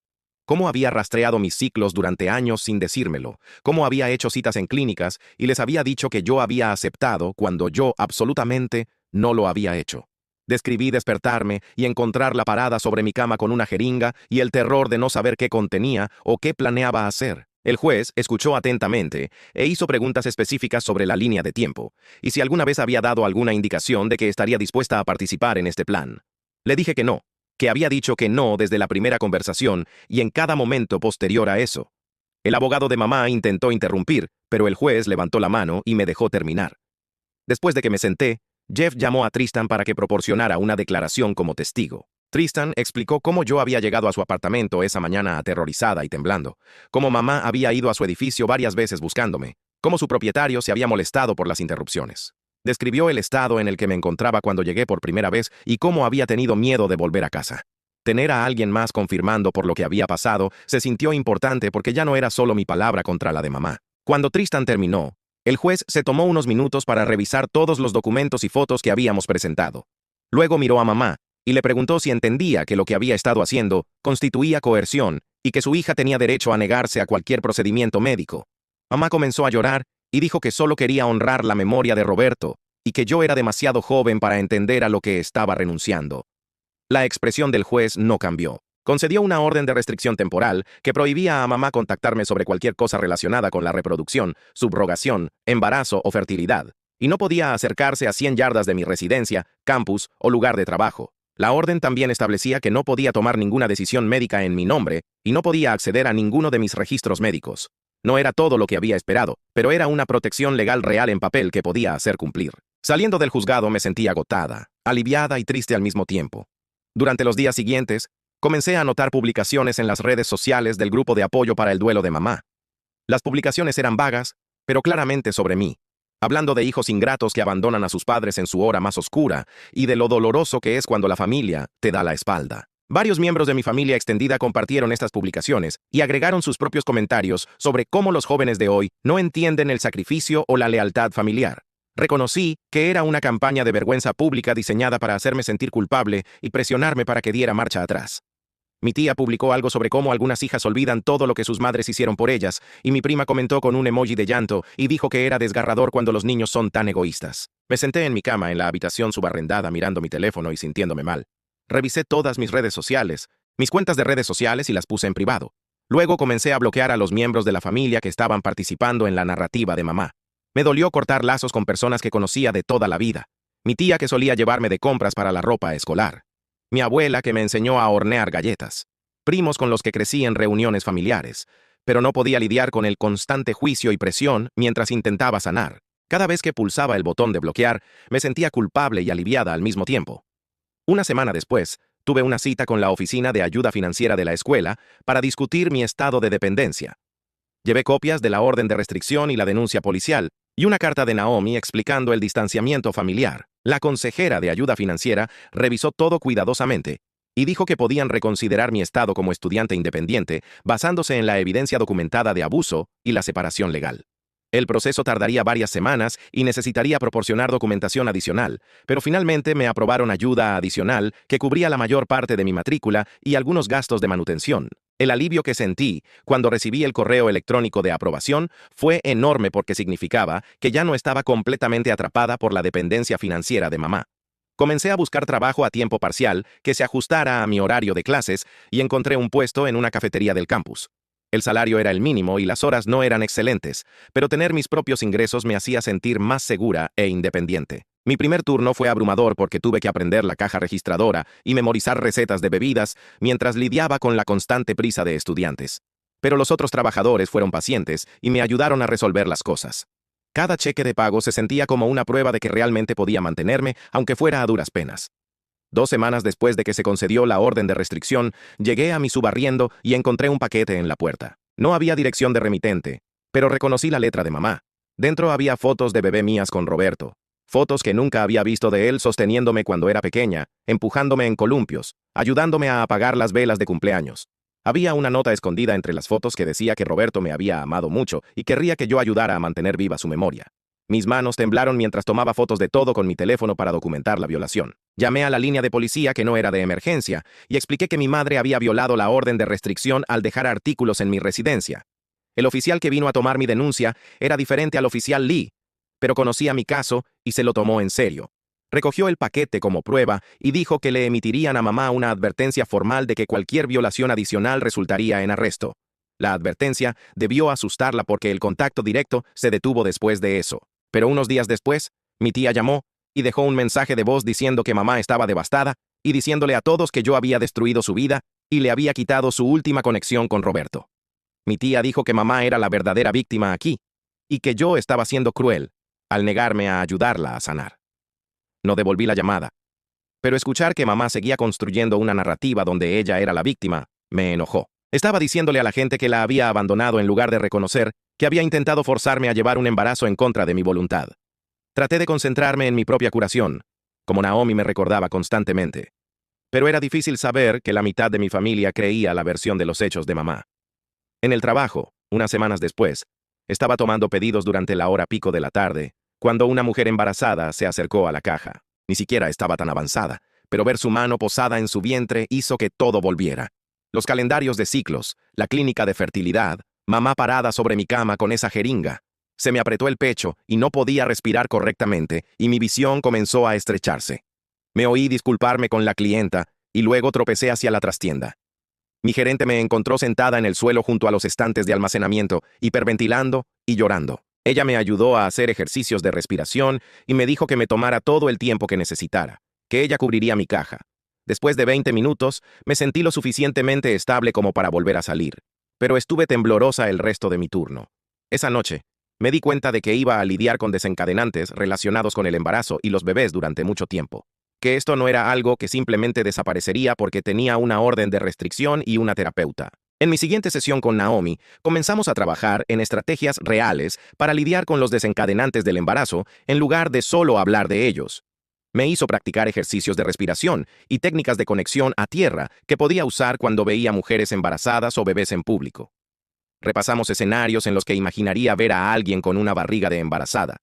Cómo había rastreado mis ciclos durante años sin decírmelo, cómo había hecho citas en clínicas y les había dicho que yo había aceptado cuando yo absolutamente no lo había hecho. Describí despertarme y encontrarla parada sobre mi cama con una jeringa y el terror de no saber qué contenía o qué planeaba hacer. El juez escuchó atentamente e hizo preguntas específicas sobre la línea de tiempo, y si alguna vez había dado alguna indicación de que estaría dispuesta a participar en este plan. Le dije que no, que había dicho que no desde la primera conversación y en cada momento posterior a eso. El abogado de mamá intentó interrumpir, pero el juez levantó la mano y me dejó terminar. Después de que me senté, Jeff llamó a Tristan para que proporcionara una declaración como testigo. Tristan explicó cómo yo había llegado a su apartamento esa mañana aterrorizada y temblando, cómo mamá había ido a su edificio varias veces buscándome, cómo su propietario se había molestado por las interrupciones. Describió el estado en el que me encontraba cuando llegué por primera vez y cómo había tenido miedo de volver a casa. Tener a alguien más confirmando por lo que había pasado se sintió importante porque ya no era solo mi palabra contra la de mamá. Cuando Tristan terminó, el juez se tomó unos minutos para revisar todos los documentos y fotos que habíamos presentado. Luego miró a mamá y le preguntó si entendía que lo que había estado haciendo constituía coerción y que su hija tenía derecho a negarse a cualquier procedimiento médico. Mamá comenzó a llorar y dijo que solo quería honrar la memoria de Roberto y que yo era demasiado joven para entender a lo que estaba renunciando. La expresión del juez no cambió. Concedió una orden de restricción temporal que prohibía a mamá contactarme sobre cualquier cosa relacionada con la reproducción, subrogación, embarazo o fertilidad, y no podía acercarse a 100 yardas de mi residencia, campus o lugar de trabajo. La orden también establecía que no podía tomar ninguna decisión médica en mi nombre y no podía acceder a ninguno de mis registros médicos. No era todo lo que había esperado, pero era una protección legal real en papel que podía hacer cumplir. Saliendo del juzgado me sentí agotada, aliviada y triste al mismo tiempo. Durante los días siguientes, comencé a anotar publicaciones en las redes sociales del grupo de apoyo para el duelo de mamá. Las publicaciones eran vagas, pero claramente sobre mí, hablando de hijos ingratos que abandonan a sus padres en su hora más oscura y de lo doloroso que es cuando la familia te da la espalda. Varios miembros de mi familia extendida compartieron estas publicaciones y agregaron sus propios comentarios sobre cómo los jóvenes de hoy no entienden el sacrificio o la lealtad familiar. Reconocí que era una campaña de vergüenza pública diseñada para hacerme sentir culpable y presionarme para que diera marcha atrás. Mi tía publicó algo sobre cómo algunas hijas olvidan todo lo que sus madres hicieron por ellas, y mi prima comentó con un emoji de llanto y dijo que era desgarrador cuando los niños son tan egoístas. Me senté en mi cama en la habitación subarrendada mirando mi teléfono y sintiéndome mal. Revisé todas mis redes sociales, mis cuentas de redes sociales y las puse en privado. Luego comencé a bloquear a los miembros de la familia que estaban participando en la narrativa de mamá. Me dolió cortar lazos con personas que conocía de toda la vida. Mi tía que solía llevarme de compras para la ropa escolar. Mi abuela que me enseñó a hornear galletas. primos con los que crecí en reuniones familiares, pero no podía lidiar con el constante juicio y presión mientras intentaba sanar. Cada vez que pulsaba el botón de bloquear, me sentía culpable y aliviada al mismo tiempo. Una semana después, tuve una cita con la oficina de ayuda financiera de la escuela para discutir mi estado de dependencia. Llevé copias de la orden de restricción y la denuncia policial, y una carta de Naomi explicando el distanciamiento familiar. La consejera de ayuda financiera revisó todo cuidadosamente y dijo que podían reconsiderar mi estado como estudiante independiente basándose en la evidencia documentada de abuso y la separación legal. El proceso tardaría varias semanas y necesitaría proporcionar documentación adicional, pero finalmente me aprobaron ayuda adicional que cubría la mayor parte de mi matrícula y algunos gastos de manutención. El alivio que sentí cuando recibí el correo electrónico de aprobación fue enorme porque significaba que ya no estaba completamente atrapada por la dependencia financiera de mamá. Comencé a buscar trabajo a tiempo parcial que se ajustara a mi horario de clases y encontré un puesto en una cafetería del campus. El salario era el mínimo y las horas no eran excelentes, pero tener mis propios ingresos me hacía sentir más segura e independiente. Mi primer turno fue abrumador porque tuve que aprender la caja registradora y memorizar recetas de bebidas mientras lidiaba con la constante prisa de estudiantes. Pero los otros trabajadores fueron pacientes y me ayudaron a resolver las cosas. Cada cheque de pago se sentía como una prueba de que realmente podía mantenerme, aunque fuera a duras penas. 2 semanas después de que se concedió la orden de restricción, llegué a mi subarriendo y encontré un paquete en la puerta. No había dirección de remitente, pero reconocí la letra de mamá. Dentro había fotos de bebé mías con Roberto. Fotos que nunca había visto de él sosteniéndome cuando era pequeña, empujándome en columpios, ayudándome a apagar las velas de cumpleaños. Había una nota escondida entre las fotos que decía que Roberto me había amado mucho y querría que yo ayudara a mantener viva su memoria. Mis manos temblaron mientras tomaba fotos de todo con mi teléfono para documentar la violación. Llamé a la línea de policía que no era de emergencia y expliqué que mi madre había violado la orden de restricción al dejar artículos en mi residencia. El oficial que vino a tomar mi denuncia era diferente al oficial Lee, pero conocía mi caso y se lo tomó en serio. Recogió el paquete como prueba y dijo que le emitirían a mamá una advertencia formal de que cualquier violación adicional resultaría en arresto. La advertencia debió asustarla porque el contacto directo se detuvo después de eso. Pero unos días después, mi tía llamó y dejó un mensaje de voz diciendo que mamá estaba devastada y diciéndole a todos que yo había destruido su vida y le había quitado su última conexión con Roberto. Mi tía dijo que mamá era la verdadera víctima aquí y que yo estaba siendo cruel al negarme a ayudarla a sanar. No devolví la llamada, pero escuchar que mamá seguía construyendo una narrativa donde ella era la víctima me enojó. Estaba diciéndole a la gente que la había abandonado en lugar de reconocer que había intentado forzarme a llevar un embarazo en contra de mi voluntad. Traté de concentrarme en mi propia curación, como Naomi me recordaba constantemente. Pero era difícil saber que la mitad de mi familia creía la versión de los hechos de mamá. En el trabajo, unas semanas después, estaba tomando pedidos durante la hora pico de la tarde, cuando una mujer embarazada se acercó a la caja. Ni siquiera estaba tan avanzada, pero ver su mano posada en su vientre hizo que todo volviera. Los calendarios de ciclos, la clínica de fertilidad, mamá parada sobre mi cama con esa jeringa. Se me apretó el pecho y no podía respirar correctamente y mi visión comenzó a estrecharse. Me oí disculparme con la clienta y luego tropecé hacia la trastienda. Mi gerente me encontró sentada en el suelo junto a los estantes de almacenamiento, hiperventilando y llorando. Ella me ayudó a hacer ejercicios de respiración y me dijo que me tomara todo el tiempo que necesitara, que ella cubriría mi caja. Después de 20 minutos, me sentí lo suficientemente estable como para volver a salir, pero estuve temblorosa el resto de mi turno. Esa noche, me di cuenta de que iba a lidiar con desencadenantes relacionados con el embarazo y los bebés durante mucho tiempo. Que esto no era algo que simplemente desaparecería porque tenía una orden de restricción y una terapeuta. En mi siguiente sesión con Naomi, comenzamos a trabajar en estrategias reales para lidiar con los desencadenantes del embarazo en lugar de solo hablar de ellos. Me hizo practicar ejercicios de respiración y técnicas de conexión a tierra que podía usar cuando veía mujeres embarazadas o bebés en público. Repasamos escenarios en los que imaginaría ver a alguien con una barriga de embarazada.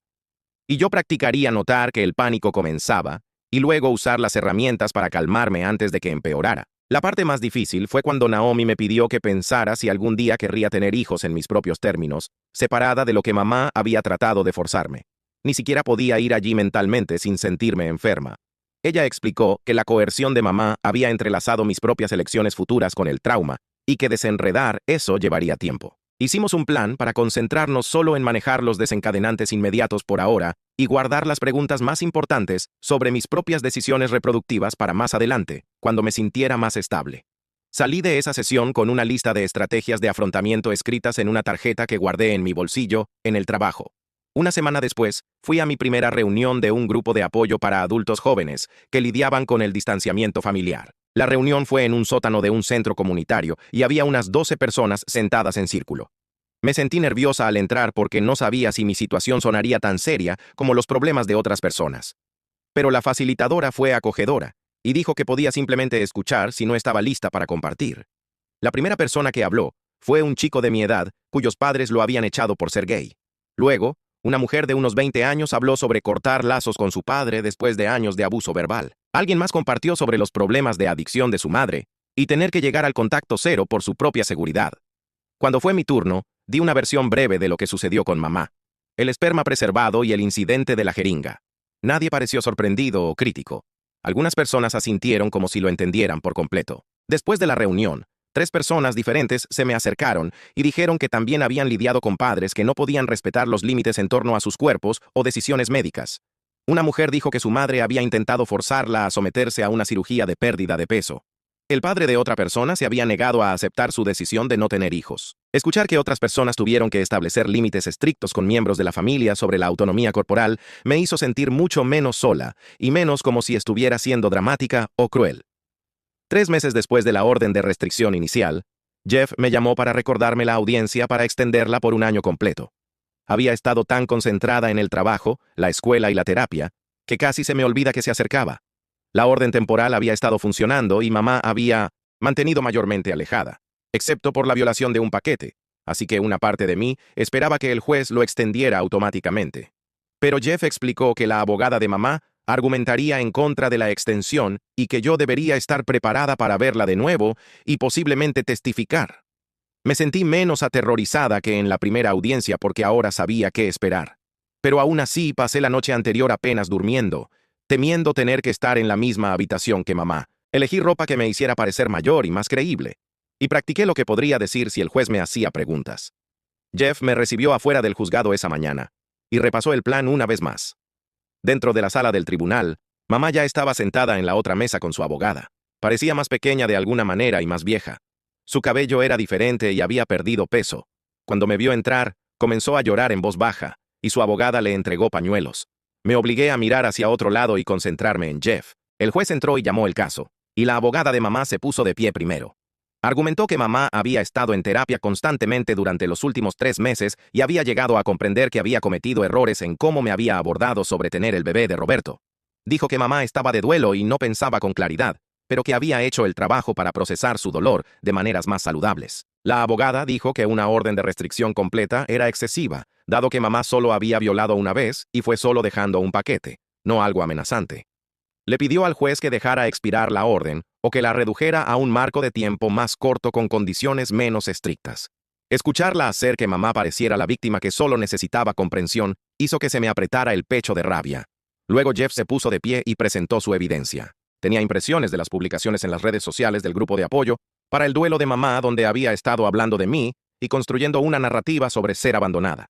Y yo practicaría notar que el pánico comenzaba y luego usar las herramientas para calmarme antes de que empeorara. La parte más difícil fue cuando Naomi me pidió que pensara si algún día querría tener hijos en mis propios términos, separada de lo que mamá había tratado de forzarme. Ni siquiera podía ir allí mentalmente sin sentirme enferma. Ella explicó que la coerción de mamá había entrelazado mis propias elecciones futuras con el trauma y que desenredar eso llevaría tiempo. Hicimos un plan para concentrarnos solo en manejar los desencadenantes inmediatos por ahora y guardar las preguntas más importantes sobre mis propias decisiones reproductivas para más adelante, cuando me sintiera más estable. Salí de esa sesión con una lista de estrategias de afrontamiento escritas en una tarjeta que guardé en mi bolsillo, en el trabajo. Una semana después, fui a mi primera reunión de un grupo de apoyo para adultos jóvenes que lidiaban con el distanciamiento familiar. La reunión fue en un sótano de un centro comunitario y había unas 12 personas sentadas en círculo. Me sentí nerviosa al entrar porque no sabía si mi situación sonaría tan seria como los problemas de otras personas. Pero la facilitadora fue acogedora y dijo que podía simplemente escuchar si no estaba lista para compartir. La primera persona que habló fue un chico de mi edad cuyos padres lo habían echado por ser gay. Luego, una mujer de unos 20 años habló sobre cortar lazos con su padre después de años de abuso verbal. Alguien más compartió sobre los problemas de adicción de su madre y tener que llegar al contacto cero por su propia seguridad. Cuando fue mi turno, di una versión breve de lo que sucedió con mamá, el esperma preservado y el incidente de la jeringa. Nadie pareció sorprendido o crítico. Algunas personas asintieron como si lo entendieran por completo. Después de la reunión, 3 personas diferentes se me acercaron y dijeron que también habían lidiado con padres que no podían respetar los límites en torno a sus cuerpos o decisiones médicas. Una mujer dijo que su madre había intentado forzarla a someterse a una cirugía de pérdida de peso. El padre de otra persona se había negado a aceptar su decisión de no tener hijos. Escuchar que otras personas tuvieron que establecer límites estrictos con miembros de la familia sobre la autonomía corporal me hizo sentir mucho menos sola y menos como si estuviera siendo dramática o cruel. 3 meses después de la orden de restricción inicial, Jeff me llamó para recordarme la audiencia para extenderla por un año completo. Había estado tan concentrada en el trabajo, la escuela y la terapia, que casi se me olvida que se acercaba. La orden temporal había estado funcionando y mamá había mantenido mayormente alejada, excepto por la violación de un paquete, así que una parte de mí esperaba que el juez lo extendiera automáticamente. Pero Jeff explicó que la abogada de mamá argumentaría en contra de la extensión y que yo debería estar preparada para verla de nuevo y posiblemente testificar. Me sentí menos aterrorizada que en la primera audiencia porque ahora sabía qué esperar. Pero aún así pasé la noche anterior apenas durmiendo, temiendo tener que estar en la misma habitación que mamá. Elegí ropa que me hiciera parecer mayor y más creíble, y practiqué lo que podría decir si el juez me hacía preguntas. Jeff me recibió afuera del juzgado esa mañana, y repasó el plan una vez más. Dentro de la sala del tribunal, mamá ya estaba sentada en la otra mesa con su abogada. Parecía más pequeña de alguna manera y más vieja. Su cabello era diferente y había perdido peso. Cuando me vio entrar, comenzó a llorar en voz baja, y su abogada le entregó pañuelos. Me obligué a mirar hacia otro lado y concentrarme en Jeff. El juez entró y llamó el caso, y la abogada de mamá se puso de pie primero. Argumentó que mamá había estado en terapia constantemente durante los últimos 3 meses y había llegado a comprender que había cometido errores en cómo me había abordado sobre tener el bebé de Roberto. Dijo que mamá estaba de duelo y no pensaba con claridad, pero que había hecho el trabajo para procesar su dolor de maneras más saludables. La abogada dijo que una orden de restricción completa era excesiva, dado que mamá solo había violado una vez y fue solo dejando un paquete, no algo amenazante. Le pidió al juez que dejara expirar la orden o que la redujera a un marco de tiempo más corto con condiciones menos estrictas. Escucharla hacer que mamá pareciera la víctima que solo necesitaba comprensión hizo que se me apretara el pecho de rabia. Luego Jeff se puso de pie y presentó su evidencia. Tenía impresiones de las publicaciones en las redes sociales del grupo de apoyo para el duelo de mamá donde había estado hablando de mí y construyendo una narrativa sobre ser abandonada.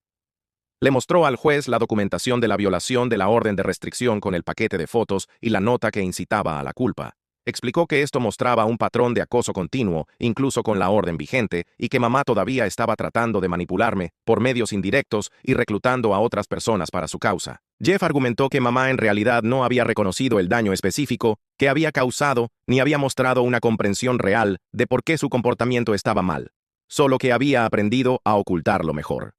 Le mostró al juez la documentación de la violación de la orden de restricción con el paquete de fotos y la nota que incitaba a la culpa. Explicó que esto mostraba un patrón de acoso continuo, incluso con la orden vigente, y que mamá todavía estaba tratando de manipularme por medios indirectos y reclutando a otras personas para su causa. Jeff argumentó que mamá en realidad no había reconocido el daño específico que había causado ni había mostrado una comprensión real de por qué su comportamiento estaba mal, solo que había aprendido a ocultarlo mejor.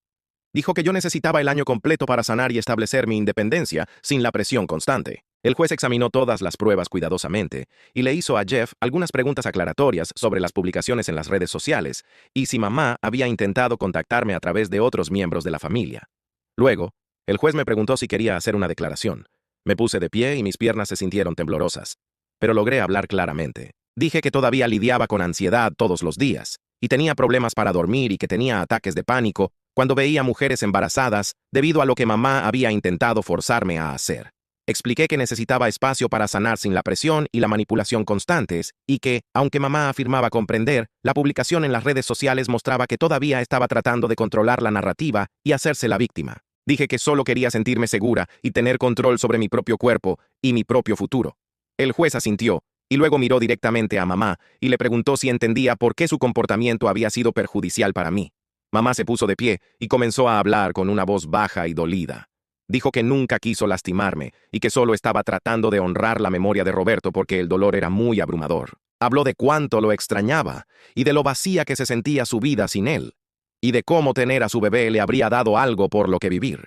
Dijo que yo necesitaba el año completo para sanar y establecer mi independencia sin la presión constante. El juez examinó todas las pruebas cuidadosamente y le hizo a Jeff algunas preguntas aclaratorias sobre las publicaciones en las redes sociales y si mamá había intentado contactarme a través de otros miembros de la familia. Luego, el juez me preguntó si quería hacer una declaración. Me puse de pie y mis piernas se sintieron temblorosas, pero logré hablar claramente. Dije que todavía lidiaba con ansiedad todos los días y tenía problemas para dormir y que tenía ataques de pánico cuando veía mujeres embarazadas debido a lo que mamá había intentado forzarme a hacer. Expliqué que necesitaba espacio para sanar sin la presión y la manipulación constantes y que, aunque mamá afirmaba comprender, la publicación en las redes sociales mostraba que todavía estaba tratando de controlar la narrativa y hacerse la víctima. Dije que solo quería sentirme segura y tener control sobre mi propio cuerpo y mi propio futuro. El juez asintió Y luego miró directamente a mamá y le preguntó si entendía por qué su comportamiento había sido perjudicial para mí. Mamá se puso de pie y comenzó a hablar con una voz baja y dolida. Dijo que nunca quiso lastimarme y que solo estaba tratando de honrar la memoria de Roberto porque el dolor era muy abrumador. Habló de cuánto lo extrañaba y de lo vacía que se sentía su vida sin él, y de cómo tener a su bebé le habría dado algo por lo que vivir.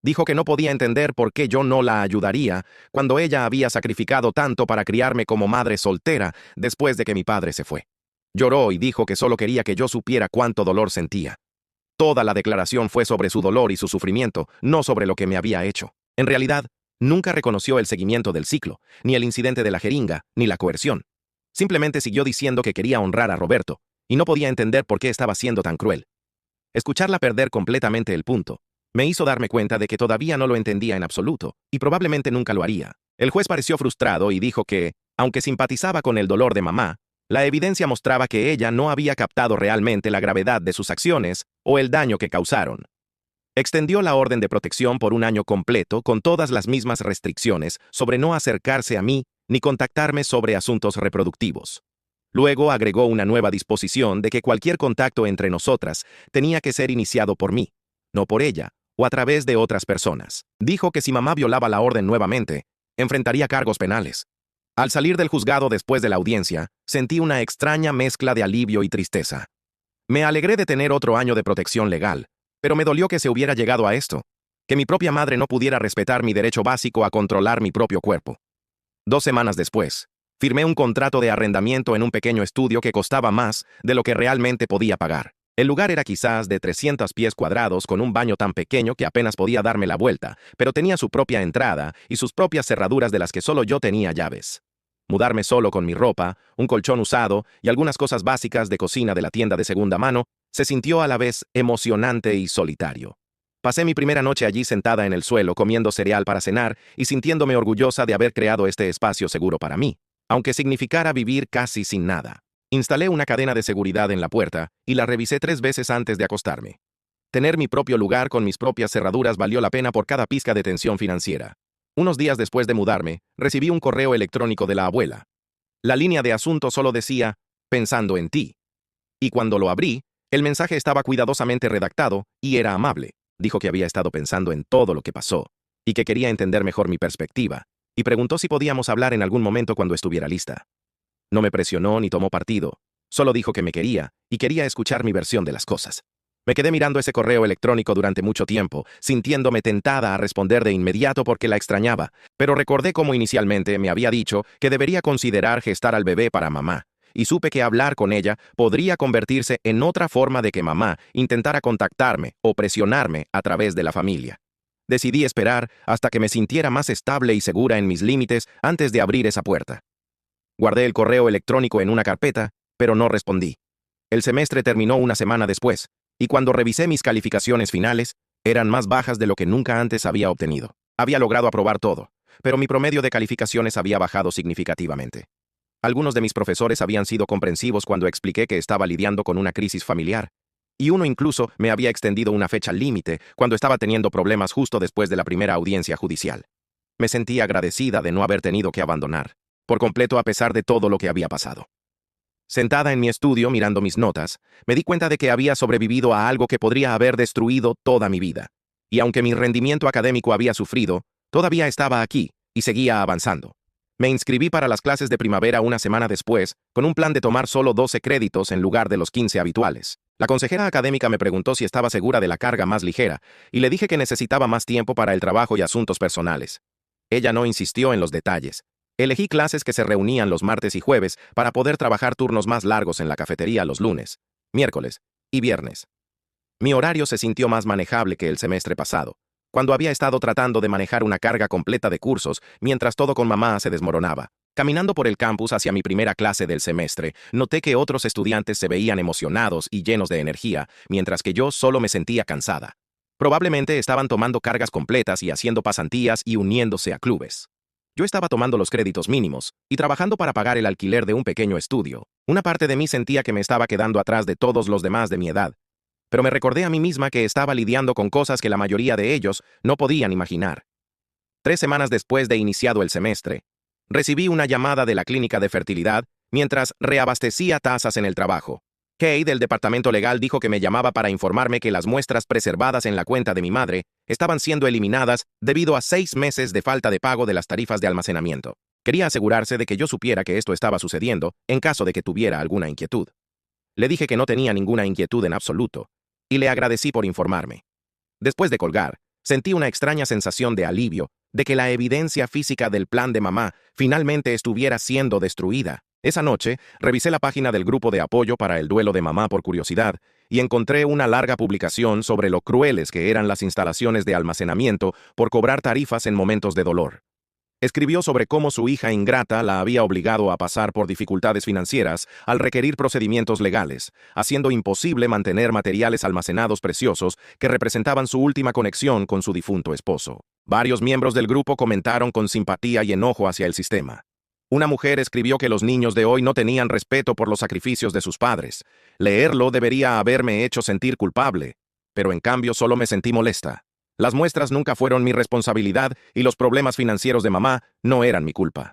Dijo que no podía entender por qué yo no la ayudaría cuando ella había sacrificado tanto para criarme como madre soltera después de que mi padre se fue. Lloró y dijo que solo quería que yo supiera cuánto dolor sentía. Toda la declaración fue sobre su dolor y su sufrimiento, no sobre lo que me había hecho. En realidad, nunca reconoció el seguimiento del ciclo, ni el incidente de la jeringa, ni la coerción. Simplemente siguió diciendo que quería honrar a Roberto, y no podía entender por qué estaba siendo tan cruel. Escucharla perder completamente el punto me hizo darme cuenta de que todavía no lo entendía en absoluto, y probablemente nunca lo haría. El juez pareció frustrado y dijo que, aunque simpatizaba con el dolor de mamá, la evidencia mostraba que ella no había captado realmente la gravedad de sus acciones o el daño que causaron. Extendió la orden de protección por un año completo con todas las mismas restricciones sobre no acercarse a mí ni contactarme sobre asuntos reproductivos. Luego agregó una nueva disposición de que cualquier contacto entre nosotras tenía que ser iniciado por mí, no por ella, o a través de otras personas. Dijo que si mamá violaba la orden nuevamente, enfrentaría cargos penales. Al salir del juzgado después de la audiencia, sentí una extraña mezcla de alivio y tristeza. Me alegré de tener otro año de protección legal, pero me dolió que se hubiera llegado a esto, que mi propia madre no pudiera respetar mi derecho básico a controlar mi propio cuerpo. 2 semanas después, firmé un contrato de arrendamiento en un pequeño estudio que costaba más de lo que realmente podía pagar. El lugar era quizás de 300 pies cuadrados con un baño tan pequeño que apenas podía darme la vuelta, pero tenía su propia entrada y sus propias cerraduras de las que solo yo tenía llaves. Mudarme solo con mi ropa, un colchón usado y algunas cosas básicas de cocina de la tienda de segunda mano se sintió a la vez emocionante y solitario. Pasé mi primera noche allí sentada en el suelo comiendo cereal para cenar y sintiéndome orgullosa de haber creado este espacio seguro para mí, aunque significara vivir casi sin nada. Instalé una cadena de seguridad en la puerta y la revisé 3 veces antes de acostarme. Tener mi propio lugar con mis propias cerraduras valió la pena por cada pizca de tensión financiera. Unos días después de mudarme, recibí un correo electrónico de la abuela. La línea de asunto solo decía, pensando en ti. Y cuando lo abrí, el mensaje estaba cuidadosamente redactado y era amable. Dijo que había estado pensando en todo lo que pasó y que quería entender mejor mi perspectiva, y preguntó si podíamos hablar en algún momento cuando estuviera lista. No me presionó ni tomó partido, solo dijo que me quería y quería escuchar mi versión de las cosas. Me quedé mirando ese correo electrónico durante mucho tiempo, sintiéndome tentada a responder de inmediato porque la extrañaba, pero recordé cómo inicialmente me había dicho que debería considerar gestar al bebé para mamá, y supe que hablar con ella podría convertirse en otra forma de que mamá intentara contactarme o presionarme a través de la familia. Decidí esperar hasta que me sintiera más estable y segura en mis límites antes de abrir esa puerta. Guardé el correo electrónico en una carpeta, pero no respondí. El semestre terminó una semana después, y cuando revisé mis calificaciones finales, eran más bajas de lo que nunca antes había obtenido. Había logrado aprobar todo, pero mi promedio de calificaciones había bajado significativamente. Algunos de mis profesores habían sido comprensivos cuando expliqué que estaba lidiando con una crisis familiar, y uno incluso me había extendido una fecha límite cuando estaba teniendo problemas justo después de la primera audiencia judicial. Me sentí agradecida de no haber tenido que abandonar, por completo a pesar de todo lo que había pasado. Sentada en mi estudio mirando mis notas, me di cuenta de que había sobrevivido a algo que podría haber destruido toda mi vida. Y aunque mi rendimiento académico había sufrido, todavía estaba aquí y seguía avanzando. Me inscribí para las clases de primavera una semana después, con un plan de tomar solo 12 créditos en lugar de los 15 habituales. La consejera académica me preguntó si estaba segura de la carga más ligera, y le dije que necesitaba más tiempo para el trabajo y asuntos personales. Ella no insistió en los detalles. Elegí clases que se reunían los martes y jueves para poder trabajar turnos más largos en la cafetería los lunes, miércoles y viernes. Mi horario se sintió más manejable que el semestre pasado, cuando había estado tratando de manejar una carga completa de cursos mientras todo con mamá se desmoronaba. Caminando por el campus hacia mi primera clase del semestre, noté que otros estudiantes se veían emocionados y llenos de energía, mientras que yo solo me sentía cansada. Probablemente estaban tomando cargas completas y haciendo pasantías y uniéndose a clubes. Yo estaba tomando los créditos mínimos y trabajando para pagar el alquiler de un pequeño estudio. Una parte de mí sentía que me estaba quedando atrás de todos los demás de mi edad, pero me recordé a mí misma que estaba lidiando con cosas que la mayoría de ellos no podían imaginar. 3 semanas después de iniciado el semestre, Recibí una llamada de la clínica de fertilidad mientras reabastecía tazas en el trabajo. Kay, del departamento legal, dijo que me llamaba para informarme que las muestras preservadas en la cuenta de mi madre estaban siendo eliminadas debido a 6 meses de falta de pago de las tarifas de almacenamiento. Quería asegurarse de que yo supiera que esto estaba sucediendo en caso de que tuviera alguna inquietud. Le dije que no tenía ninguna inquietud en absoluto, y le agradecí por informarme. Después de colgar, sentí una extraña sensación de alivio de que la evidencia física del plan de mamá finalmente estuviera siendo destruida. Esa noche, revisé la página del grupo de apoyo para el duelo de mamá por curiosidad y encontré una larga publicación sobre lo crueles que eran las instalaciones de almacenamiento por cobrar tarifas en momentos de dolor. Escribió sobre cómo su hija ingrata la había obligado a pasar por dificultades financieras al requerir procedimientos legales, haciendo imposible mantener materiales almacenados preciosos que representaban su última conexión con su difunto esposo. Varios miembros del grupo comentaron con simpatía y enojo hacia el sistema. Una mujer escribió que los niños de hoy no tenían respeto por los sacrificios de sus padres. Leerlo debería haberme hecho sentir culpable, pero en cambio solo me sentí molesta. Las muestras nunca fueron mi responsabilidad y los problemas financieros de mamá no eran mi culpa.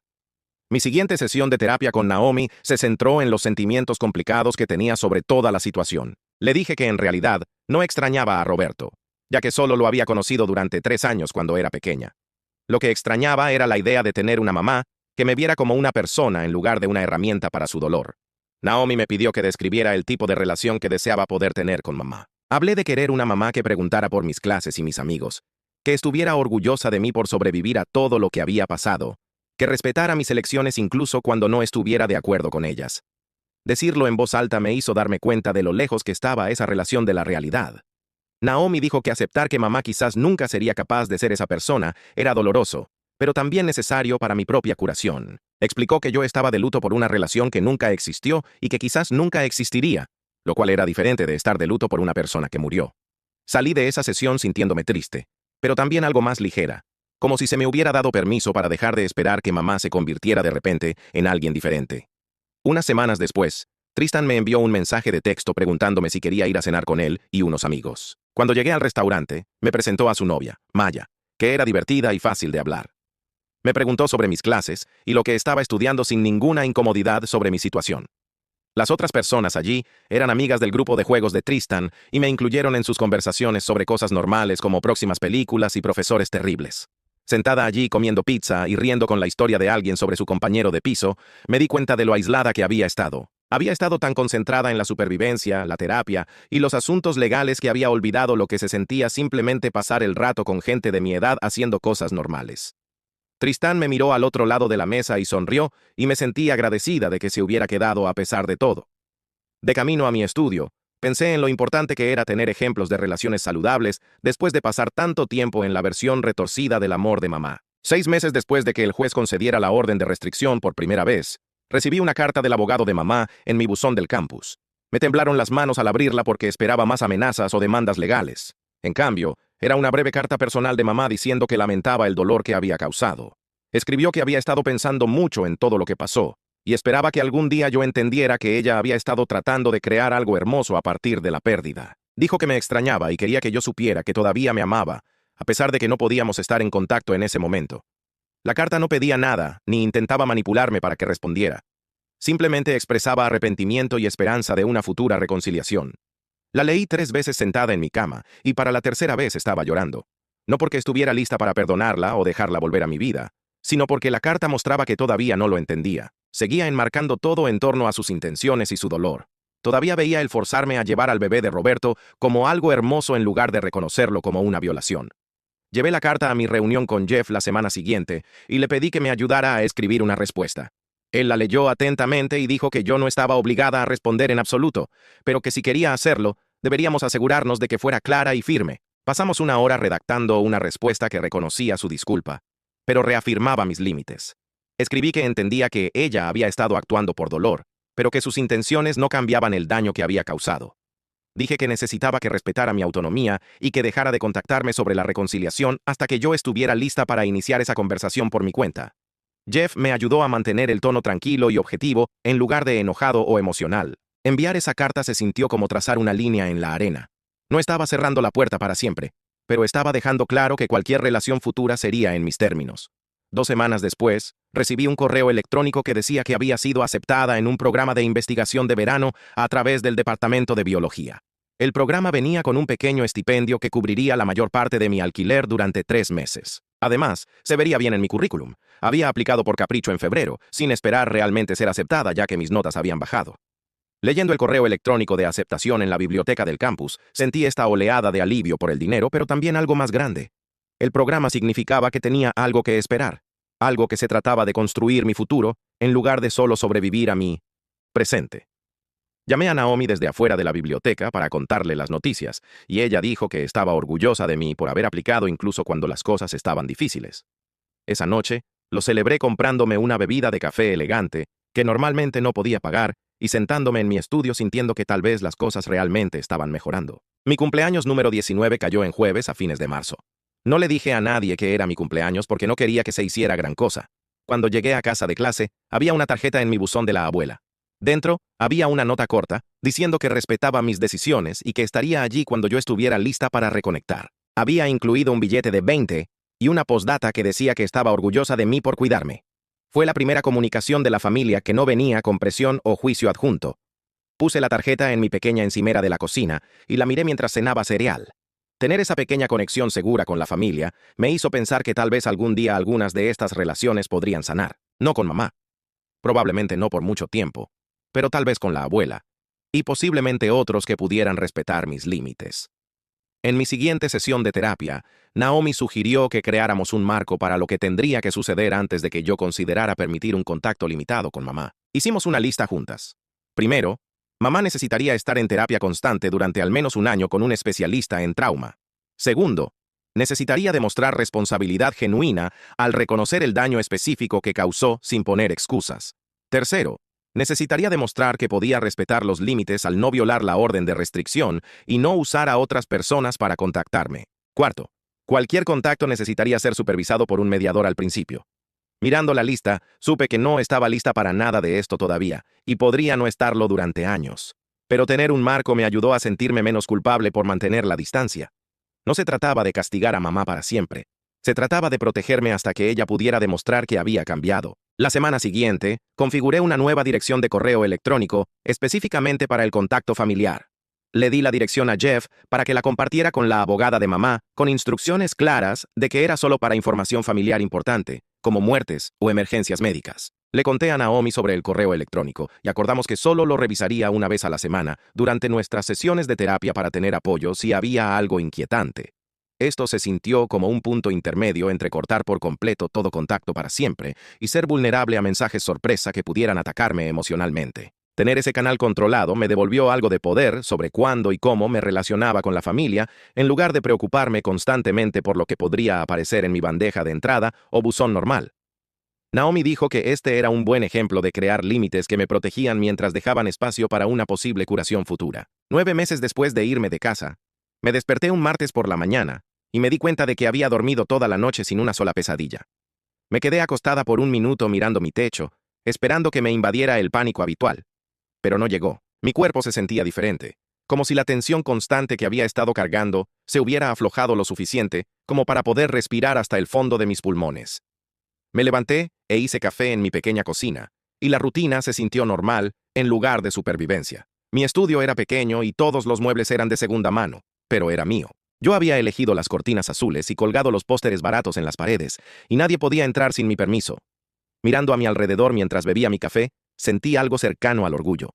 Mi siguiente sesión de terapia con Naomi se centró en los sentimientos complicados que tenía sobre toda la situación. Le dije que en realidad no extrañaba a Roberto, ya que solo lo había conocido durante 3 años cuando era pequeña. Lo que extrañaba era la idea de tener una mamá que me viera como una persona en lugar de una herramienta para su dolor. Naomi me pidió que describiera el tipo de relación que deseaba poder tener con mamá. Hablé de querer una mamá que preguntara por mis clases y mis amigos, que estuviera orgullosa de mí por sobrevivir a todo lo que había pasado, que respetara mis elecciones incluso cuando no estuviera de acuerdo con ellas. Decirlo en voz alta me hizo darme cuenta de lo lejos que estaba esa relación de la realidad. Naomi dijo que aceptar que mamá quizás nunca sería capaz de ser esa persona era doloroso, pero también necesario para mi propia curación. Explicó que yo estaba de luto por una relación que nunca existió y que quizás nunca existiría, lo cual era diferente de estar de luto por una persona que murió. Salí de esa sesión sintiéndome triste, pero también algo más ligera, como si se me hubiera dado permiso para dejar de esperar que mamá se convirtiera de repente en alguien diferente. Unas semanas después, Tristan me envió un mensaje de texto preguntándome si quería ir a cenar con él y unos amigos. Cuando llegué al restaurante, me presentó a su novia, Maya, que era divertida y fácil de hablar. Me preguntó sobre mis clases y lo que estaba estudiando sin ninguna incomodidad sobre mi situación. Las otras personas allí eran amigas del grupo de juegos de Tristan y me incluyeron en sus conversaciones sobre cosas normales como próximas películas y profesores terribles. Sentada allí comiendo pizza y riendo con la historia de alguien sobre su compañero de piso, me di cuenta de lo aislada que había estado. Había estado tan concentrada en la supervivencia, la terapia y los asuntos legales que había olvidado lo que se sentía simplemente pasar el rato con gente de mi edad haciendo cosas normales. Tristan me miró al otro lado de la mesa y sonrió, y me sentí agradecida de que se hubiera quedado a pesar de todo. De camino a mi estudio, pensé en lo importante que era tener ejemplos de relaciones saludables después de pasar tanto tiempo en la versión retorcida del amor de mamá. 6 meses después de que el juez concediera la orden de restricción por primera vez, recibí una carta del abogado de mamá en mi buzón del campus. Me temblaron las manos al abrirla porque esperaba más amenazas o demandas legales. En cambio, era una breve carta personal de mamá diciendo que lamentaba el dolor que había causado. Escribió que había estado pensando mucho en todo lo que pasó, y esperaba que algún día yo entendiera que ella había estado tratando de crear algo hermoso a partir de la pérdida. Dijo que me extrañaba y quería que yo supiera que todavía me amaba, a pesar de que no podíamos estar en contacto en ese momento. La carta no pedía nada, ni intentaba manipularme para que respondiera. Simplemente expresaba arrepentimiento y esperanza de una futura reconciliación. La leí 3 veces sentada en mi cama, y para la tercera vez estaba llorando. No porque estuviera lista para perdonarla o dejarla volver a mi vida, sino porque la carta mostraba que todavía no lo entendía. Seguía enmarcando todo en torno a sus intenciones y su dolor. Todavía veía el forzarme a llevar al bebé de Roberto como algo hermoso en lugar de reconocerlo como una violación. Llevé la carta a mi reunión con Jeff la semana siguiente y le pedí que me ayudara a escribir una respuesta. Él la leyó atentamente y dijo que yo no estaba obligada a responder en absoluto, pero que si quería hacerlo, deberíamos asegurarnos de que fuera clara y firme. Pasamos 1 hora redactando una respuesta que reconocía su disculpa, pero reafirmaba mis límites. Escribí que entendía que ella había estado actuando por dolor, pero que sus intenciones no cambiaban el daño que había causado. Dije que necesitaba que respetara mi autonomía y que dejara de contactarme sobre la reconciliación hasta que yo estuviera lista para iniciar esa conversación por mi cuenta. Jeff me ayudó a mantener el tono tranquilo y objetivo en lugar de enojado o emocional. Enviar esa carta se sintió como trazar una línea en la arena. No estaba cerrando la puerta para siempre, pero estaba dejando claro que cualquier relación futura sería en mis términos. 2 semanas después, recibí un correo electrónico que decía que había sido aceptada en un programa de investigación de verano a través del Departamento de Biología. El programa venía con un pequeño estipendio que cubriría la mayor parte de mi alquiler durante 3 meses. Además, se vería bien en mi currículum. Había aplicado por capricho en febrero, sin esperar realmente ser aceptada ya que mis notas habían bajado. Leyendo el correo electrónico de aceptación en la biblioteca del campus, sentí esta oleada de alivio por el dinero, pero también algo más grande. El programa significaba que tenía algo que esperar, algo que se trataba de construir mi futuro, en lugar de solo sobrevivir a mi presente. Llamé a Naomi desde afuera de la biblioteca para contarle las noticias, y ella dijo que estaba orgullosa de mí por haber aplicado incluso cuando las cosas estaban difíciles. Esa noche, lo celebré comprándome una bebida de café elegante, que normalmente no podía pagar, y sentándome en mi estudio sintiendo que tal vez las cosas realmente estaban mejorando. Mi cumpleaños número 19 cayó en jueves a fines de marzo. No le dije a nadie que era mi cumpleaños porque no quería que se hiciera gran cosa. Cuando llegué a casa de clase, había una tarjeta en mi buzón de la abuela. Dentro, había una nota corta, diciendo que respetaba mis decisiones y que estaría allí cuando yo estuviera lista para reconectar. Había incluido un billete de 20 y una postdata que decía que estaba orgullosa de mí por cuidarme. Fue la primera comunicación de la familia que no venía con presión o juicio adjunto. Puse la tarjeta en mi pequeña encimera de la cocina y la miré mientras cenaba cereal. Tener esa pequeña conexión segura con la familia me hizo pensar que tal vez algún día algunas de estas relaciones podrían sanar. No con mamá. Probablemente no por mucho tiempo, pero tal vez con la abuela, y posiblemente otros que pudieran respetar mis límites. En mi siguiente sesión de terapia, Naomi sugirió que creáramos un marco para lo que tendría que suceder antes de que yo considerara permitir un contacto limitado con mamá. Hicimos una lista juntas. Primero, mamá necesitaría estar en terapia constante durante al menos un año con un especialista en trauma. Segundo, necesitaría demostrar responsabilidad genuina al reconocer el daño específico que causó sin poner excusas. Tercero, necesitaría demostrar que podía respetar los límites al no violar la orden de restricción y no usar a otras personas para contactarme. Cuarto, cualquier contacto necesitaría ser supervisado por un mediador al principio. Mirando la lista, supe que no estaba lista para nada de esto todavía, y podría no estarlo durante años. Pero tener un marco me ayudó a sentirme menos culpable por mantener la distancia. No se trataba de castigar a mamá para siempre. Se trataba de protegerme hasta que ella pudiera demostrar que había cambiado. La semana siguiente, configuré una nueva dirección de correo electrónico, específicamente para el contacto familiar. Le di la dirección a Jeff para que la compartiera con la abogada de mamá, con instrucciones claras de que era solo para información familiar importante, como muertes o emergencias médicas. Le conté a Naomi sobre el correo electrónico y acordamos que solo lo revisaría una vez a la semana durante nuestras sesiones de terapia para tener apoyo si había algo inquietante. Esto se sintió como un punto intermedio entre cortar por completo todo contacto para siempre y ser vulnerable a mensajes sorpresa que pudieran atacarme emocionalmente. Tener ese canal controlado me devolvió algo de poder sobre cuándo y cómo me relacionaba con la familia, en lugar de preocuparme constantemente por lo que podría aparecer en mi bandeja de entrada o buzón normal. Naomi dijo que este era un buen ejemplo de crear límites que me protegían mientras dejaban espacio para una posible curación futura. 9 meses después de irme de casa, me desperté un martes por la mañana y me di cuenta de que había dormido toda la noche sin una sola pesadilla. Me quedé acostada por un minuto mirando mi techo, esperando que me invadiera el pánico habitual. Pero no llegó. Mi cuerpo se sentía diferente, como si la tensión constante que había estado cargando se hubiera aflojado lo suficiente como para poder respirar hasta el fondo de mis pulmones. Me levanté e hice café en mi pequeña cocina, y la rutina se sintió normal en lugar de supervivencia. Mi estudio era pequeño y todos los muebles eran de segunda mano, pero era mío. Yo había elegido las cortinas azules y colgado los pósteres baratos en las paredes, y nadie podía entrar sin mi permiso. Mirando a mi alrededor mientras bebía mi café, sentí algo cercano al orgullo.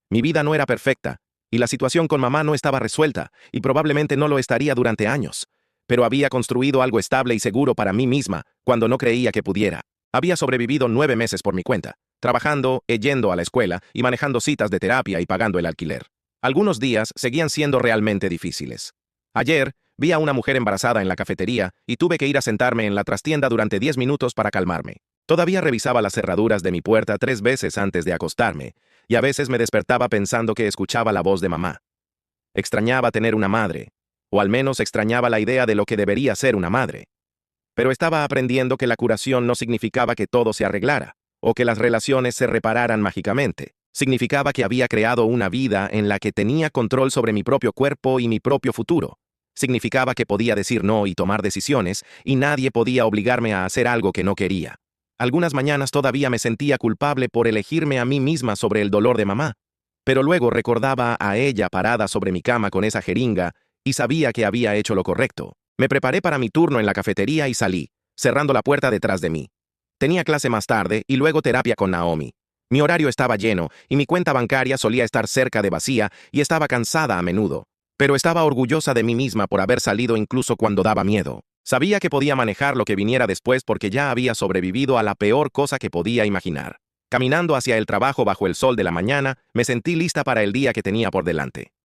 Mi vida no era perfecta, y la situación con mamá no estaba resuelta, y probablemente no lo estaría durante años. Pero había construido algo estable y seguro para mí misma cuando no creía que pudiera. Había sobrevivido 9 meses por mi cuenta, trabajando, yendo a la escuela y manejando citas de terapia y pagando el alquiler. Algunos días seguían siendo realmente difíciles. Ayer, vi a una mujer embarazada en la cafetería y tuve que ir a sentarme en la trastienda durante 10 minutos para calmarme. Todavía revisaba las cerraduras de mi puerta 3 veces antes de acostarme, y a veces me despertaba pensando que escuchaba la voz de mamá. Extrañaba tener una madre, o al menos extrañaba la idea de lo que debería ser una madre. Pero estaba aprendiendo que la curación no significaba que todo se arreglara, o que las relaciones se repararan mágicamente. Significaba que había creado una vida en la que tenía control sobre mi propio cuerpo y mi propio futuro. Significaba que podía decir no y tomar decisiones, y nadie podía obligarme a hacer algo que no quería. Algunas mañanas todavía me sentía culpable por elegirme a mí misma sobre el dolor de mamá. Pero luego recordaba a ella parada sobre mi cama con esa jeringa y sabía que había hecho lo correcto. Me preparé para mi turno en la cafetería y salí, cerrando la puerta detrás de mí. Tenía clase más tarde y luego terapia con Naomi. Mi horario estaba lleno y mi cuenta bancaria solía estar cerca de vacía y estaba cansada a menudo. Pero estaba orgullosa de mí misma por haber salido incluso cuando daba miedo. Sabía que podía manejar lo que viniera después porque ya había sobrevivido a la peor cosa que podía imaginar. Caminando hacia el trabajo bajo el sol de la mañana, me sentí lista para el día que tenía por delante.